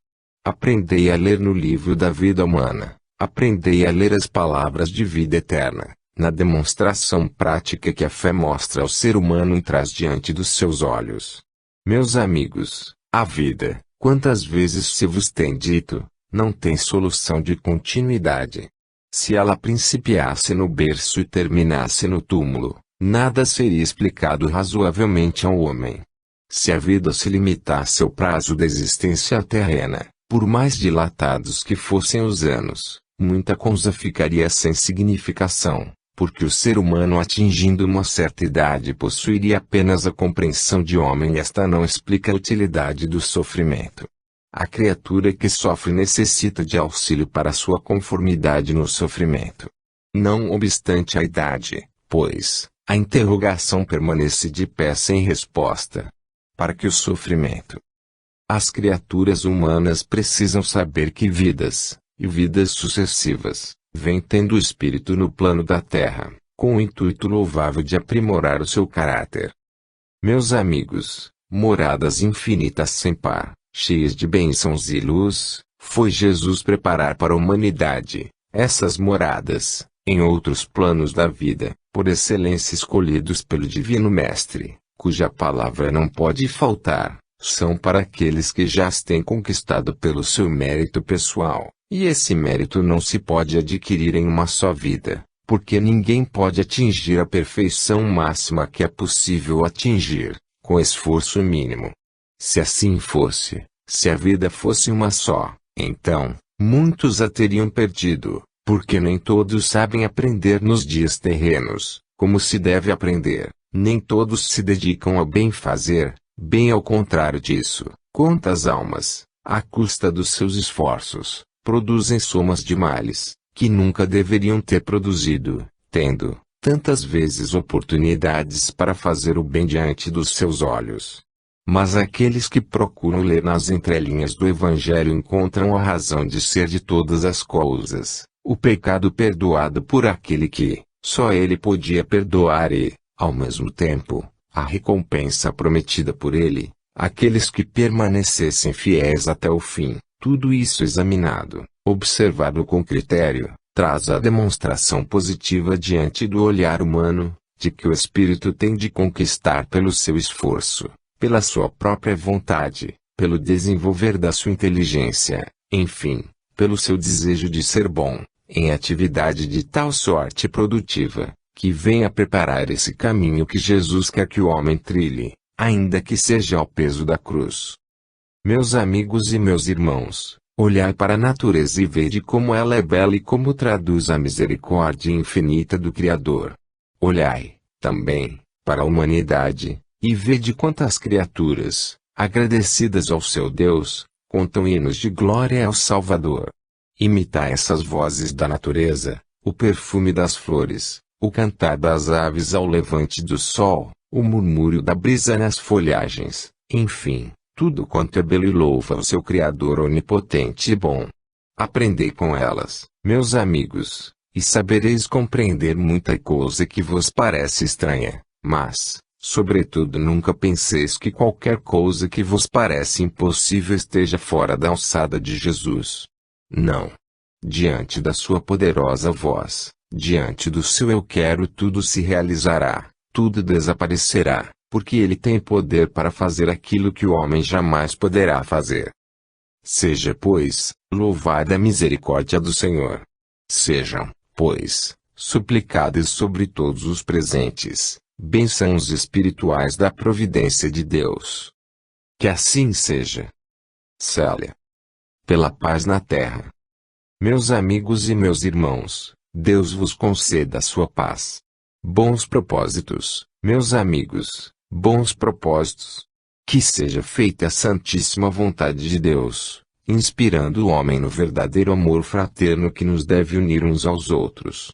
Speaker 1: Aprendei a ler no livro da vida humana, aprendei a ler as palavras de vida eterna, na demonstração prática que a fé mostra ao ser humano e traz diante dos seus olhos. Meus amigos, a vida, quantas vezes se vos tem dito, não tem solução de continuidade. Se ela principiasse no berço e terminasse no túmulo, nada seria explicado razoavelmente ao homem. Se a vida se limitasse ao prazo da existência terrena, por mais dilatados que fossem os anos, muita coisa ficaria sem significação, porque o ser humano atingindo uma certa idade possuiria apenas a compreensão de homem e esta não explica a utilidade do sofrimento. A criatura que sofre necessita de auxílio para sua conformidade no sofrimento. Não obstante a idade, pois, a interrogação permanece de pé sem resposta. Para que o sofrimento? As criaturas humanas precisam saber que vidas, e vidas sucessivas, vêm tendo o espírito no plano da terra, com o intuito louvável de aprimorar o seu caráter. Meus amigos, moradas infinitas sem par, cheias de bênçãos e luz, foi Jesus preparar para a humanidade, essas moradas, em outros planos da vida, por excelência escolhidos pelo Divino Mestre, cuja palavra não pode faltar, são para aqueles que já as têm conquistado pelo seu mérito pessoal, e esse mérito não se pode adquirir em uma só vida, porque ninguém pode atingir a perfeição máxima que é possível atingir, com esforço mínimo. Se assim fosse, se a vida fosse uma só, então, muitos a teriam perdido, porque nem todos sabem aprender nos dias terrenos, como se deve aprender, nem todos se dedicam ao bem fazer, bem ao contrário disso, quantas almas, à custa dos seus esforços, produzem somas de males, que nunca deveriam ter produzido, tendo, tantas vezes oportunidades para fazer o bem diante dos seus olhos. Mas aqueles que procuram ler nas entrelinhas do Evangelho encontram a razão de ser de todas as coisas, o pecado perdoado por aquele que, só ele podia perdoar e, ao mesmo tempo, a recompensa prometida por ele, aqueles que permanecessem fiéis até o fim. Tudo isso examinado, observado com critério, traz a demonstração positiva diante do olhar humano, de que o espírito tem de conquistar pelo seu esforço, pela sua própria vontade, pelo desenvolver da sua inteligência, enfim, pelo seu desejo de ser bom, em atividade de tal sorte produtiva, que venha preparar esse caminho que Jesus quer que o homem trilhe, ainda que seja ao peso da cruz. Meus amigos e meus irmãos, olhai para a natureza e vede como ela é bela e como traduz a misericórdia infinita do Criador. Olhai, também, para a humanidade, e vede quantas criaturas, agradecidas ao seu Deus, contam hinos de glória ao Salvador. Imitai essas vozes da natureza, o perfume das flores, o cantar das aves ao levante do sol, o murmúrio da brisa nas folhagens, enfim, tudo quanto é belo e louva o seu Criador onipotente e bom. Aprendei com elas, meus amigos, e sabereis compreender muita coisa que vos parece estranha, mas, sobretudo, nunca penseis que qualquer coisa que vos parece impossível esteja fora da alçada de Jesus. Não. Diante da sua poderosa voz, diante do seu eu quero, tudo se realizará, tudo desaparecerá, porque ele tem poder para fazer aquilo que o homem jamais poderá fazer. Seja, pois, louvada a misericórdia do Senhor. Sejam, pois, suplicados sobre todos os presentes, bênçãos espirituais da providência de Deus. Que assim seja. Célia. Pela paz na terra. Meus amigos e meus irmãos, Deus vos conceda a sua paz. Bons propósitos, meus amigos, bons propósitos. Que seja feita a santíssima vontade de Deus, inspirando o homem no verdadeiro amor fraterno que nos deve unir uns aos outros.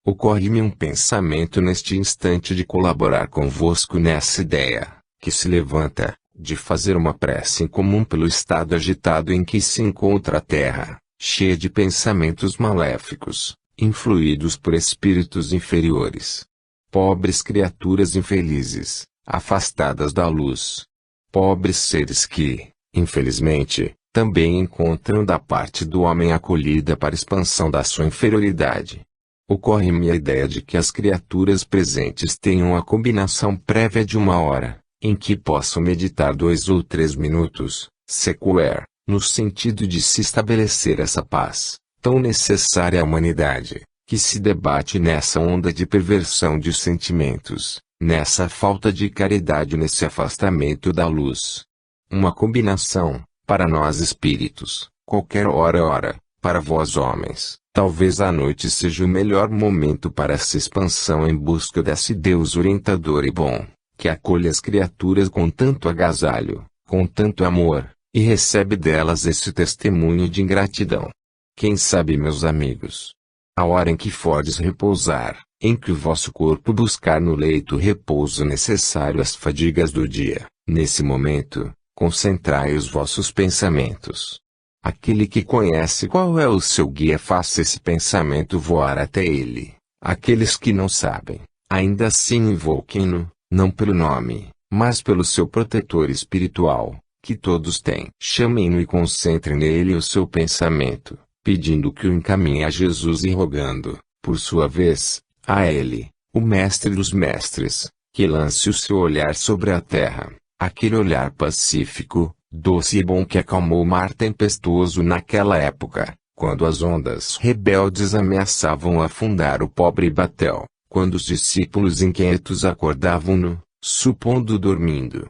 Speaker 1: Ocorre-me um pensamento neste instante de colaborar convosco nessa ideia, que se levanta, de fazer uma prece em comum pelo estado agitado em que se encontra a terra, cheia de pensamentos maléficos, influídos por espíritos inferiores. Pobres criaturas infelizes, afastadas da luz. Pobres seres que, infelizmente, também encontram da parte do homem acolhida para expansão da sua inferioridade. Ocorre-me a ideia de que as criaturas presentes tenham a combinação prévia de uma hora, em que possam meditar 2 ou 3 minutos, sequer, no sentido de se estabelecer essa paz, tão necessária à humanidade, que se debate nessa onda de perversão de sentimentos, nessa falta de caridade, nesse afastamento da luz. Uma combinação, para nós espíritos, qualquer hora, para vós homens, talvez a noite seja o melhor momento para essa expansão em busca desse Deus orientador e bom, que acolhe as criaturas com tanto agasalho, com tanto amor, e recebe delas esse testemunho de ingratidão. Quem sabe, meus amigos? a hora em que fordes repousar, em que o vosso corpo buscar no leito o repouso necessário às fadigas do dia, nesse momento, concentrai os vossos pensamentos. Aquele que conhece qual é o seu guia faça esse pensamento voar até ele. Aqueles que não sabem, ainda assim invoquem-no, não pelo nome, mas pelo seu protetor espiritual, que todos têm. Chamem-no e concentrem nele o seu pensamento, pedindo que o encaminhe a Jesus e rogando, por sua vez, a ele, o Mestre dos Mestres, que lance o seu olhar sobre a terra, aquele olhar pacífico, doce e bom que acalmou o mar tempestuoso naquela época, quando as ondas rebeldes ameaçavam afundar o pobre Batel, quando os discípulos inquietos acordavam-no, supondo dormindo.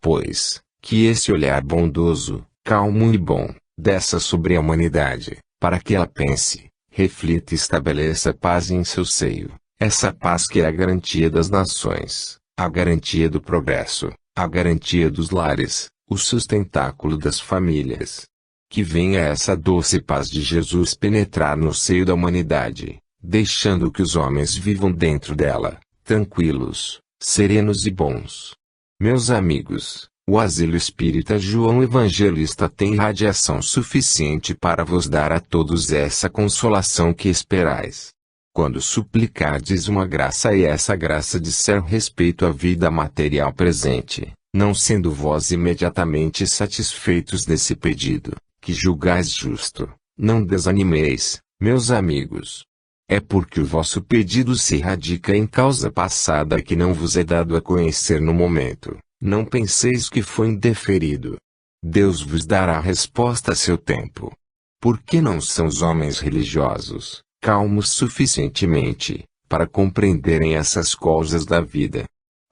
Speaker 1: Pois, que esse olhar bondoso, calmo e bom, desça sobre a humanidade, para que ela pense, reflita e estabeleça paz em seu seio, essa paz que é a garantia das nações, a garantia do progresso, a garantia dos lares, o sustentáculo das famílias. Que venha essa doce paz de Jesus penetrar no seio da humanidade, deixando que os homens vivam dentro dela, tranquilos, serenos e bons. Meus amigos, o asilo espírita João Evangelista tem radiação suficiente para vos dar a todos essa consolação que esperais. Quando suplicardes uma graça e essa graça disser respeito à vida material presente, não sendo vós imediatamente satisfeitos desse pedido, que julgais justo, não desanimeis, meus amigos. É porque o vosso pedido se radica em causa passada que não vos é dado a conhecer no momento, não penseis que foi indeferido. Deus vos dará a resposta a seu tempo. Por que não são os homens religiosos, calmos suficientemente, para compreenderem essas coisas da vida?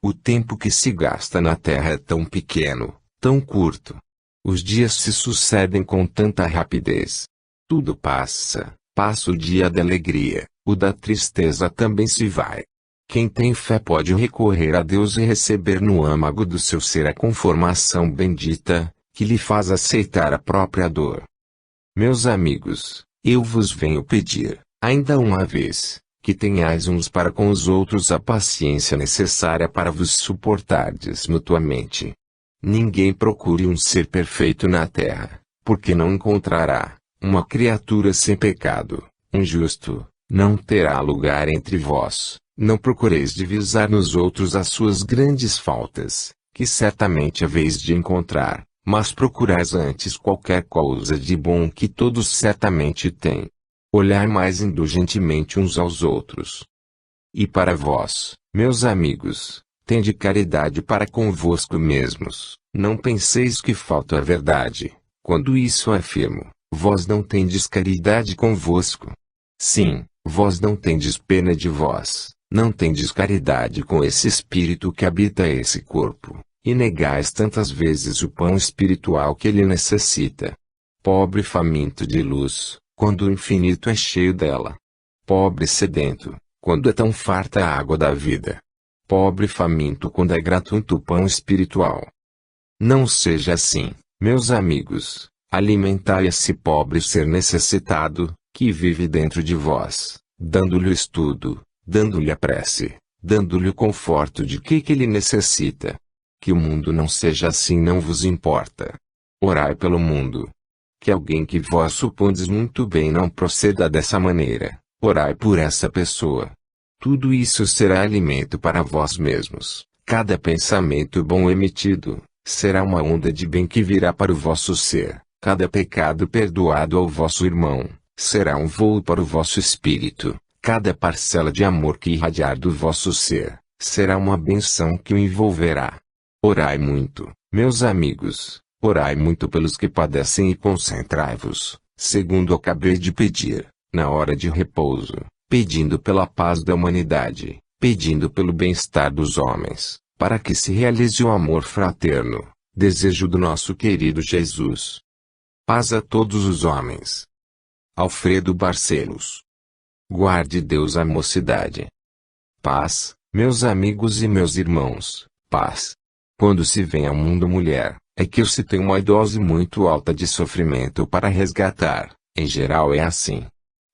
Speaker 1: O tempo que se gasta na terra é tão pequeno, tão curto. Os dias se sucedem com tanta rapidez. Tudo passa, passa o dia da alegria, o da tristeza também se vai. Quem tem fé pode recorrer a Deus e receber no âmago do seu ser a conformação bendita, que lhe faz aceitar a própria dor. Meus amigos, eu vos venho pedir, ainda uma vez, que tenhais uns para com os outros a paciência necessária para vos suportardes mutuamente. Ninguém procure um ser perfeito na terra, porque não encontrará. Uma criatura sem pecado, um justo, não terá lugar entre vós. Não procureis divisar nos outros as suas grandes faltas, que certamente haveis de encontrar, mas procurais antes qualquer coisa de bom que todos certamente têm. Olhai mais indulgentemente uns aos outros. E para vós, meus amigos, tende caridade para convosco mesmos. Não penseis que falta a verdade. Quando isso afirmo, vós não tendes caridade convosco. Sim, vós não tendes pena de vós, não tendes caridade com esse espírito que habita esse corpo, e negais tantas vezes o pão espiritual que ele necessita. Pobre faminto de luz, quando o infinito é cheio dela. Pobre sedento, quando é tão farta a água da vida. Pobre faminto quando é gratuito o pão espiritual. Não seja assim, meus amigos, alimentai esse pobre ser necessitado, que vive dentro de vós, dando-lhe o estudo, dando-lhe a prece, dando-lhe o conforto de que ele necessita. Que o mundo não seja assim não vos importa. Orai pelo mundo. Que alguém que vós supondes muito bem não proceda dessa maneira, orai por essa pessoa. Tudo isso será alimento para vós mesmos. Cada pensamento bom emitido, será uma onda de bem que virá para o vosso ser. Cada pecado perdoado ao vosso irmão, será um voo para o vosso espírito. Cada parcela de amor que irradiar do vosso ser, será uma benção que o envolverá. Orai muito, meus amigos, orai muito pelos que padecem e concentrai-vos, segundo acabei de pedir, na hora de repouso, pedindo pela paz da humanidade, pedindo pelo bem-estar dos homens, para que se realize o amor fraterno, desejo do nosso querido Jesus. Paz a todos os homens. Alfredo Barcelos. Guarde Deus a mocidade. Paz, meus amigos e meus irmãos, paz. Quando se vem ao mundo mulher, é que se tem uma dose muito alta de sofrimento para resgatar, em geral é assim.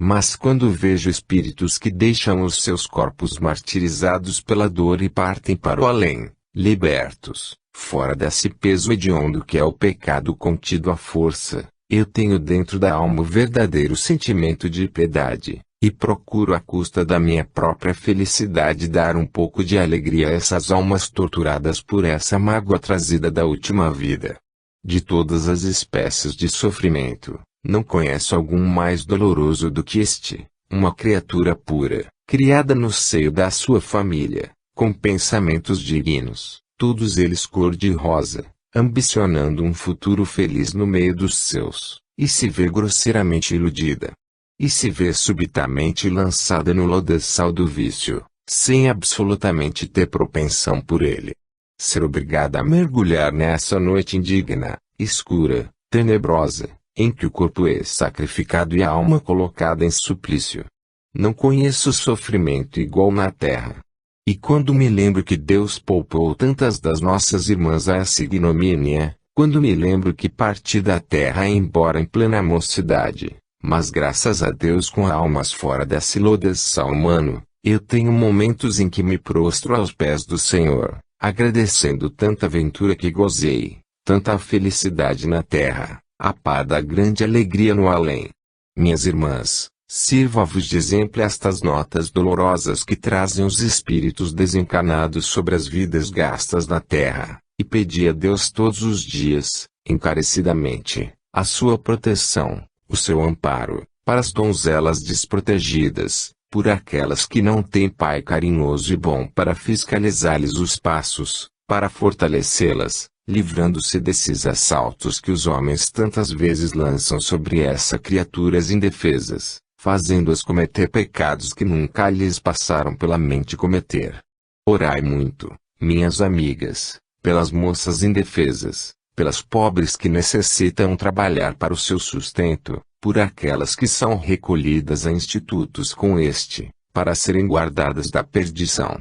Speaker 1: Mas quando vejo espíritos que deixam os seus corpos martirizados pela dor e partem para o além, libertos, fora desse peso hediondo que é o pecado contido à força, eu tenho dentro da alma o verdadeiro sentimento de piedade, e procuro à custa da minha própria felicidade dar um pouco de alegria a essas almas torturadas por essa mágoa trazida da última vida. De todas as espécies de sofrimento, não conheço algum mais doloroso do que este, uma criatura pura, criada no seio da sua família, com pensamentos dignos, todos eles cor-de-rosa, ambicionando um futuro feliz no meio dos seus, e se vê grosseiramente iludida. E se vê subitamente lançada no lodaçal do vício, sem absolutamente ter propensão por ele. Ser obrigada a mergulhar nessa noite indigna, escura, tenebrosa, em que o corpo é sacrificado e a alma colocada em suplício. Não conheço sofrimento igual na terra. E quando me lembro que Deus poupou tantas das nossas irmãs a essa ignomínia, quando me lembro que parti da terra embora em plena mocidade, mas graças a Deus com almas fora desse lodaçal humano, eu tenho momentos em que me prostro aos pés do Senhor, agradecendo tanta ventura que gozei, tanta felicidade na terra, a par da grande alegria no além. Minhas irmãs, sirva-vos de exemplo estas notas dolorosas que trazem os espíritos desencarnados sobre as vidas gastas na terra, e pedi a Deus todos os dias, encarecidamente, a sua proteção, o seu amparo, para as donzelas desprotegidas, por aquelas que não têm pai carinhoso e bom para fiscalizar-lhes os passos, para fortalecê-las, livrando-se desses assaltos que os homens tantas vezes lançam sobre essas criaturas indefesas, fazendo-as cometer pecados que nunca lhes passaram pela mente cometer. Orai muito, minhas amigas, pelas moças indefesas, pelas pobres que necessitam trabalhar para o seu sustento, por aquelas que são recolhidas a institutos com este, para serem guardadas da perdição.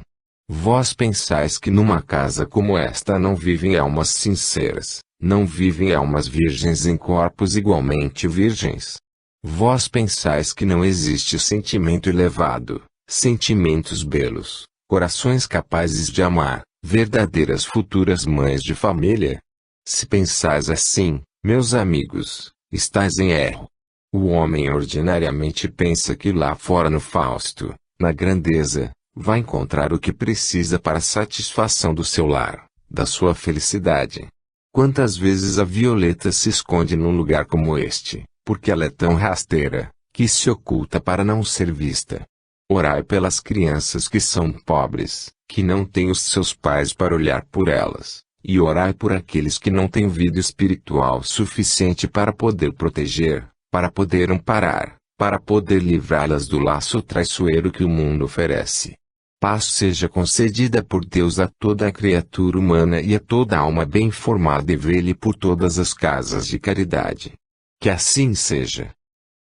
Speaker 1: Vós pensais que numa casa como esta não vivem almas sinceras, não vivem almas virgens em corpos igualmente virgens. Vós pensais que não existe sentimento elevado, sentimentos belos, corações capazes de amar, verdadeiras futuras mães de família? Se pensais assim, meus amigos, estais em erro. O homem ordinariamente pensa que lá fora no Fausto, na grandeza, vai encontrar o que precisa para a satisfação do seu lar, da sua felicidade. Quantas vezes a Violeta se esconde num lugar como este, porque ela é tão rasteira, que se oculta para não ser vista. Orai pelas crianças que são pobres, que não têm os seus pais para olhar por elas, e orai por aqueles que não têm vida espiritual suficiente para poder proteger, para poder amparar, para poder livrá-las do laço traiçoeiro que o mundo oferece. Paz seja concedida por Deus a toda a criatura humana e a toda alma bem formada e vele por todas as casas de caridade. Que assim seja.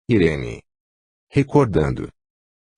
Speaker 1: Irene. Recordando.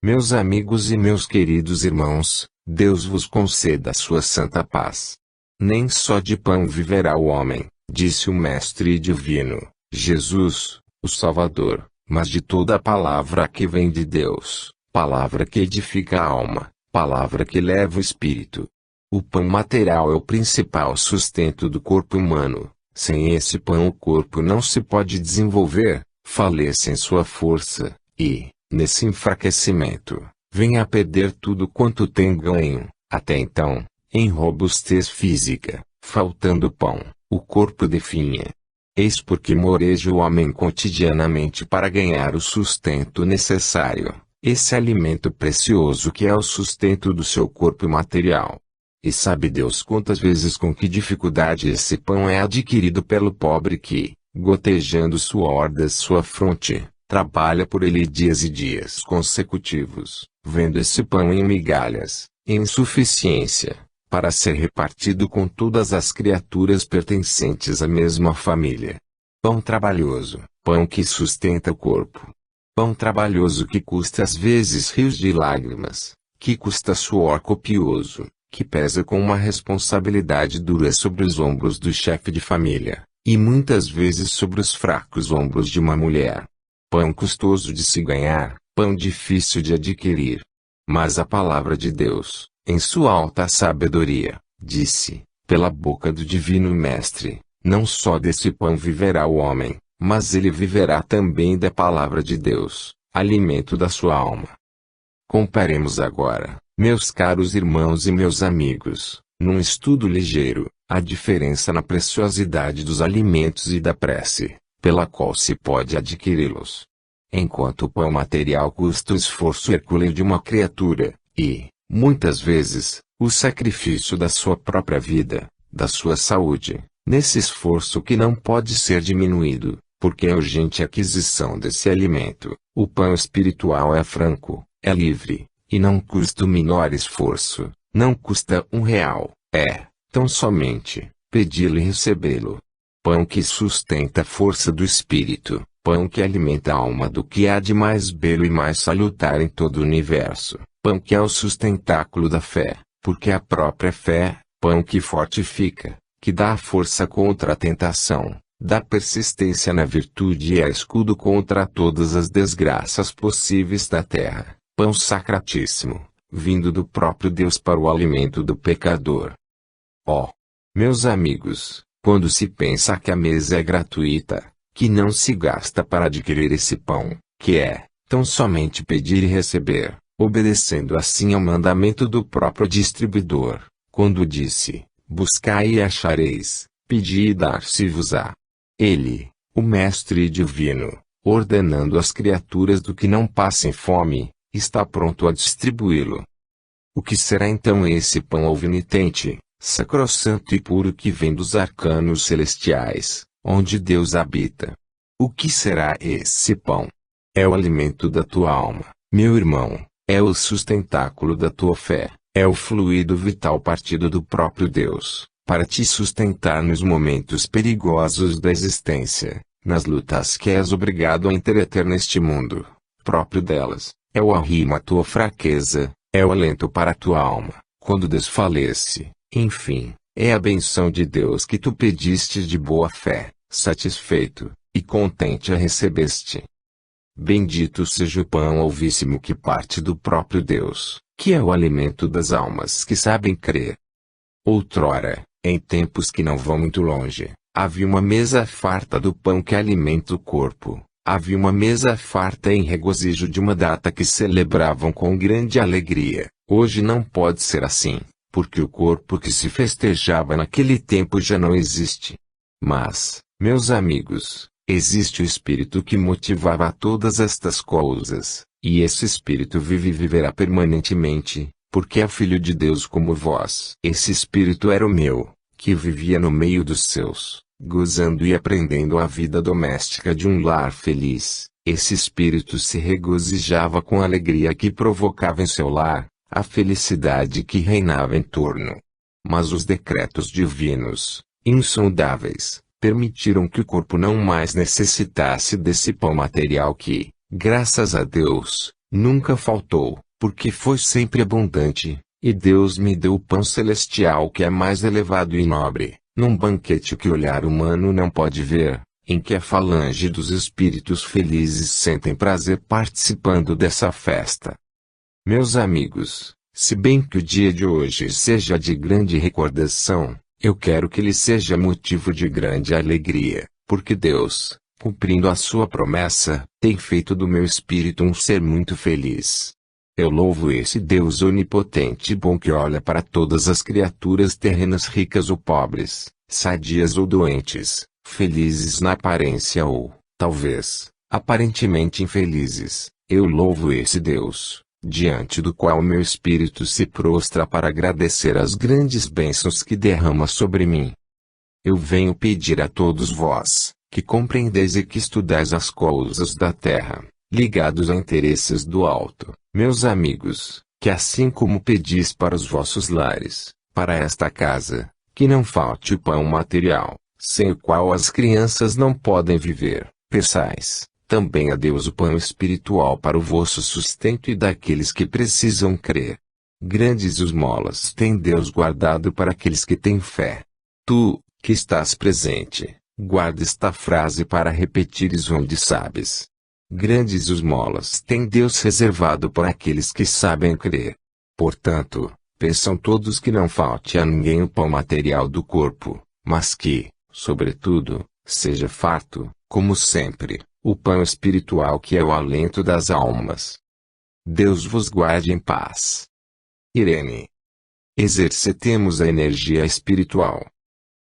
Speaker 1: Meus amigos e meus queridos irmãos, Deus vos conceda a sua santa paz. Nem só de pão viverá o homem, disse o Mestre Divino, Jesus, o Salvador, mas de toda a palavra que vem de Deus, palavra que edifica a alma, palavra que leva o espírito. O pão material é o principal sustento do corpo humano. Sem esse pão o corpo não se pode desenvolver, falece em sua força, e, nesse enfraquecimento, vem a perder tudo quanto tem ganho, até então, em robustez física, faltando pão, o corpo definha. Eis porque moreja o homem cotidianamente para ganhar o sustento necessário, esse alimento precioso que é o sustento do seu corpo material. E sabe Deus quantas vezes com que dificuldade esse pão é adquirido pelo pobre que, gotejando suor da sua fronte, trabalha por ele dias e dias consecutivos, vendo esse pão em migalhas, em insuficiência, para ser repartido com todas as criaturas pertencentes à mesma família. Pão trabalhoso, pão que sustenta o corpo. Pão trabalhoso que custa às vezes rios de lágrimas, que custa suor copioso, que pesa com uma responsabilidade dura sobre os ombros do chefe de família, e muitas vezes sobre os fracos ombros de uma mulher. pão custoso de se ganhar, pão difícil de adquirir. Mas a palavra de Deus, em sua alta sabedoria, disse, pela boca do Divino Mestre, não só desse pão viverá o homem, mas ele viverá também da palavra de Deus, alimento da sua alma. Comparemos agora, meus caros irmãos e meus amigos, num estudo ligeiro, a diferença na preciosidade dos alimentos e da prece, pela qual se pode adquiri-los. Enquanto o pão material custa o esforço hercúleo de uma criatura, e, muitas vezes, o sacrifício da sua própria vida, da sua saúde, nesse esforço que não pode ser diminuído, porque é urgente a aquisição desse alimento, o pão espiritual é franco, é livre, e não custa o menor esforço, não custa R$1, tão somente, pedi-lo e recebê-lo. Pão que sustenta a força do espírito, pão que alimenta a alma do que há de mais belo e mais salutar em todo o universo, pão que é o sustentáculo da fé, porque a própria fé, pão que fortifica, que dá a força contra a tentação, dá persistência na virtude e é escudo contra todas as desgraças possíveis da terra, pão sacratíssimo, vindo do próprio Deus para o alimento do pecador. Ó, meus amigos, quando se pensa que a mesa é gratuita, que não se gasta para adquirir esse pão, que é, tão somente pedir e receber, obedecendo assim ao mandamento do próprio distribuidor, quando disse, buscai e achareis, pedi e dar-se-vos-á. Ele, o Mestre Divino, ordenando às criaturas do que não passem fome, está pronto a distribuí-lo. O que será então esse pão alvinitente, sacrossanto e puro que vem dos arcanos celestiais, onde Deus habita? O que será esse pão? É o alimento da tua alma, meu irmão, é o sustentáculo da tua fé, é o fluido vital partido do próprio Deus, para te sustentar nos momentos perigosos da existência, nas lutas que és obrigado a entreter neste mundo, próprio delas, é o arrimo à tua fraqueza, é o alento para a tua alma, quando desfalece, enfim, é a benção de Deus que tu pediste de boa fé, satisfeito, e contente a recebeste. Bendito seja o pão alvíssimo que parte do próprio Deus, que é o alimento das almas que sabem crer. Outrora, em tempos que não vão muito longe, havia uma mesa farta do pão que alimenta o corpo, havia uma mesa farta em regozijo de uma data que celebravam com grande alegria. Hoje não pode ser assim, porque o corpo que se festejava naquele tempo já não existe. Mas, meus amigos, existe o Espírito que motivava todas estas coisas, e esse Espírito vive e viverá permanentemente, porque é Filho de Deus como vós. Esse Espírito era o meu, que vivia no meio dos seus, gozando e aprendendo a vida doméstica de um lar feliz. Esse Espírito se regozijava com a alegria que provocava em seu lar, a felicidade que reinava em torno. Mas os decretos divinos, insondáveis, permitiram que o corpo não mais necessitasse desse pão material que, graças a Deus, nunca faltou, porque foi sempre abundante, e Deus me deu o pão celestial que é mais elevado e nobre, num banquete que o olhar humano não pode ver, em que a falange dos espíritos felizes sentem prazer participando dessa festa. Meus amigos, se bem que o dia de hoje seja de grande recordação, eu quero que ele seja motivo de grande alegria, porque Deus, cumprindo a sua promessa, tem feito do meu espírito um ser muito feliz. Eu louvo esse Deus onipotente e bom que olha para todas as criaturas terrenas ricas ou pobres, sadias ou doentes, felizes na aparência ou, talvez, aparentemente infelizes. Eu louvo esse Deus, diante do qual meu espírito se prostra para agradecer as grandes bênçãos que derrama sobre mim. Eu venho pedir a todos vós, que compreendeis e que estudais as coisas da terra, ligados a interesses do alto, meus amigos, que assim como pedis para os vossos lares, para esta casa, que não falte o pão material, sem o qual as crianças não podem viver, peçais também a Deus o pão espiritual para o vosso sustento e daqueles que precisam crer. Grandes esmolas tem Deus guardado para aqueles que têm fé. Tu, que estás presente, guarda esta frase para repetires onde sabes. Grandes esmolas tem Deus reservado para aqueles que sabem crer. Portanto, pensam todos que não falte a ninguém o pão material do corpo, mas que, sobretudo, seja farto, como sempre, o pão espiritual que é o alento das almas. Deus vos guarde em paz. Irene. Exercitemos a energia espiritual.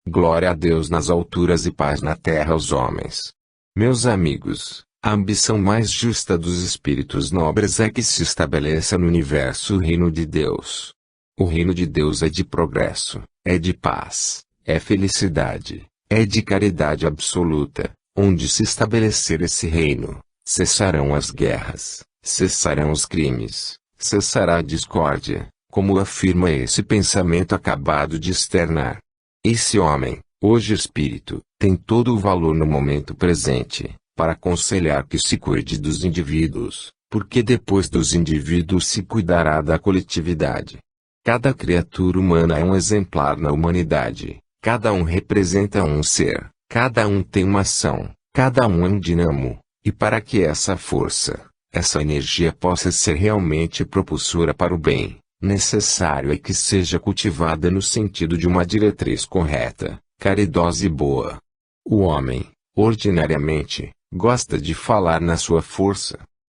Speaker 1: Glória a Deus nas alturas e paz na terra aos homens. Meus amigos, a ambição mais justa dos espíritos nobres é que se estabeleça no universo o reino de Deus. O reino de Deus é de progresso, é de paz, é felicidade, é de caridade absoluta. Onde se estabelecer esse reino, cessarão as guerras, cessarão os crimes, cessará a discórdia, como afirma esse pensamento acabado de externar. Esse homem, hoje espírito, tem todo o valor no momento presente, para aconselhar que se cuide dos indivíduos, porque depois dos indivíduos se cuidará da coletividade. Cada criatura humana é um exemplar na humanidade, cada um representa um ser. Cada um tem uma ação, cada um é um dinamo, e para que essa força, essa energia possa ser realmente propulsora para o bem, necessário é que seja cultivada no sentido de uma diretriz correta, caridosa e boa. O homem, ordinariamente, gosta de falar na sua força.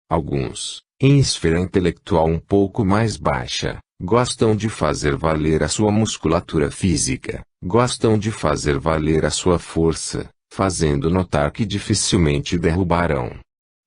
Speaker 1: Alguns, em esfera intelectual um pouco mais baixa, gostam de fazer valer a sua musculatura física, gostam de fazer valer a sua força, fazendo notar que dificilmente derrubarão.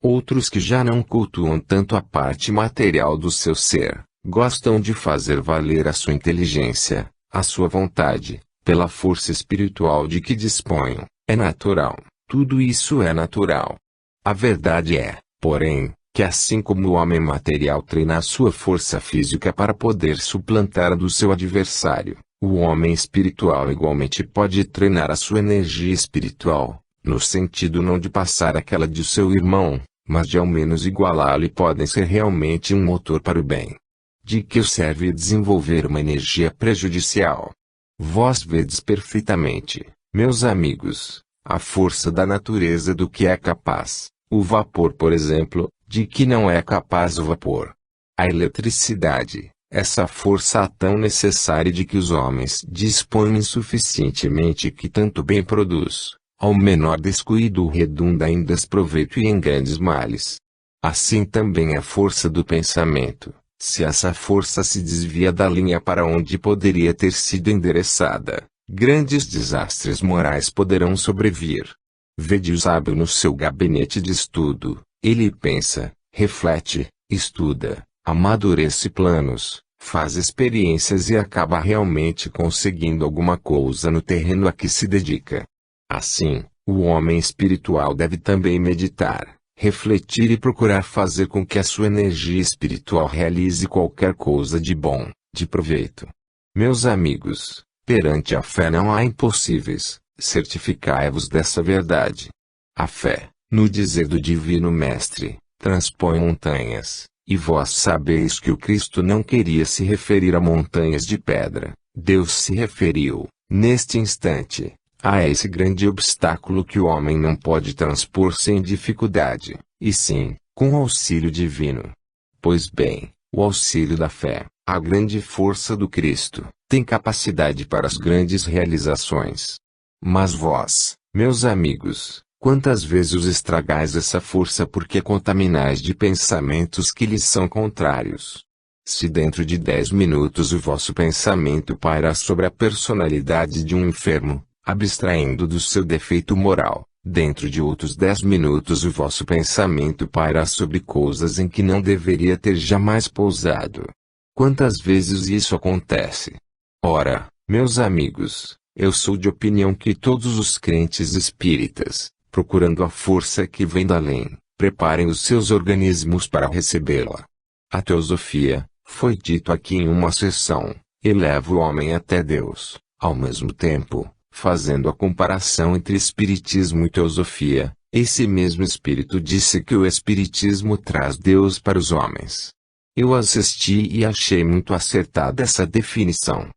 Speaker 1: Outros que já não cultuam tanto a parte material do seu ser, gostam de fazer valer a sua inteligência, a sua vontade, pela força espiritual de que disponham. É natural, tudo isso é natural. A verdade é, porém, que assim como o homem material treina a sua força física para poder suplantar a do seu adversário, o homem espiritual igualmente pode treinar a sua energia espiritual, no sentido não de passar aquela de seu irmão, mas de ao menos igualá-lo e podem ser realmente um motor para o bem. De que serve desenvolver uma energia prejudicial? Vós vedes perfeitamente, meus amigos, a força da natureza do que é capaz, o vapor por exemplo, de que não é capaz o vapor. A eletricidade, essa força tão necessária de que os homens dispõem insuficientemente que tanto bem produz, ao menor descuido redunda em desproveito e em grandes males. Assim também a força do pensamento, se essa força se desvia da linha para onde poderia ter sido endereçada, grandes desastres morais poderão sobrevir. Vede o sábio no seu gabinete de estudo, ele pensa, reflete, estuda, amadurece planos, faz experiências e acaba realmente conseguindo alguma coisa no terreno a que se dedica. Assim, o homem espiritual deve também meditar, refletir e procurar fazer com que a sua energia espiritual realize qualquer coisa de bom, de proveito. Meus amigos, perante a fé não há impossíveis, certificai-vos dessa verdade. A fé, no dizer do Divino Mestre, transpõe montanhas, e vós sabeis que o Cristo não queria se referir a montanhas de pedra, Deus se referiu, neste instante, a esse grande obstáculo que o homem não pode transpor sem dificuldade, e sim, com auxílio divino. Pois bem, o auxílio da fé, a grande força do Cristo, tem capacidade para as grandes realizações. Mas vós, meus amigos, quantas vezes estragais essa força porque contaminais de pensamentos que lhes são contrários? Se dentro de 10 minutos o vosso pensamento paira sobre a personalidade de um enfermo, abstraindo do seu defeito moral, dentro de outros 10 minutos o vosso pensamento paira sobre coisas em que não deveria ter jamais pousado. Quantas vezes isso acontece? Ora, meus amigos, eu sou de opinião que todos os crentes espíritas, procurando a força que vem da além, preparem os seus organismos para recebê-la. A teosofia, foi dito aqui em uma sessão, eleva o homem até Deus, ao mesmo tempo, fazendo a comparação entre espiritismo e teosofia, esse mesmo espírito disse que o espiritismo traz Deus para os homens. Eu assisti e achei muito acertada essa definição.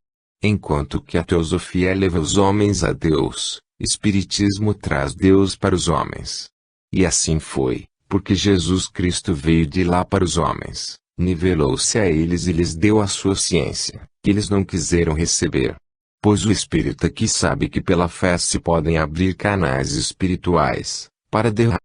Speaker 1: Enquanto que a teosofia eleva os homens a Deus, espiritismo traz Deus para os homens. E assim foi, porque Jesus Cristo veio de lá para os homens, nivelou-se a eles e lhes deu a sua ciência, que eles não quiseram receber. Pois o Espírito aqui sabe que pela fé se podem abrir canais espirituais, para derramar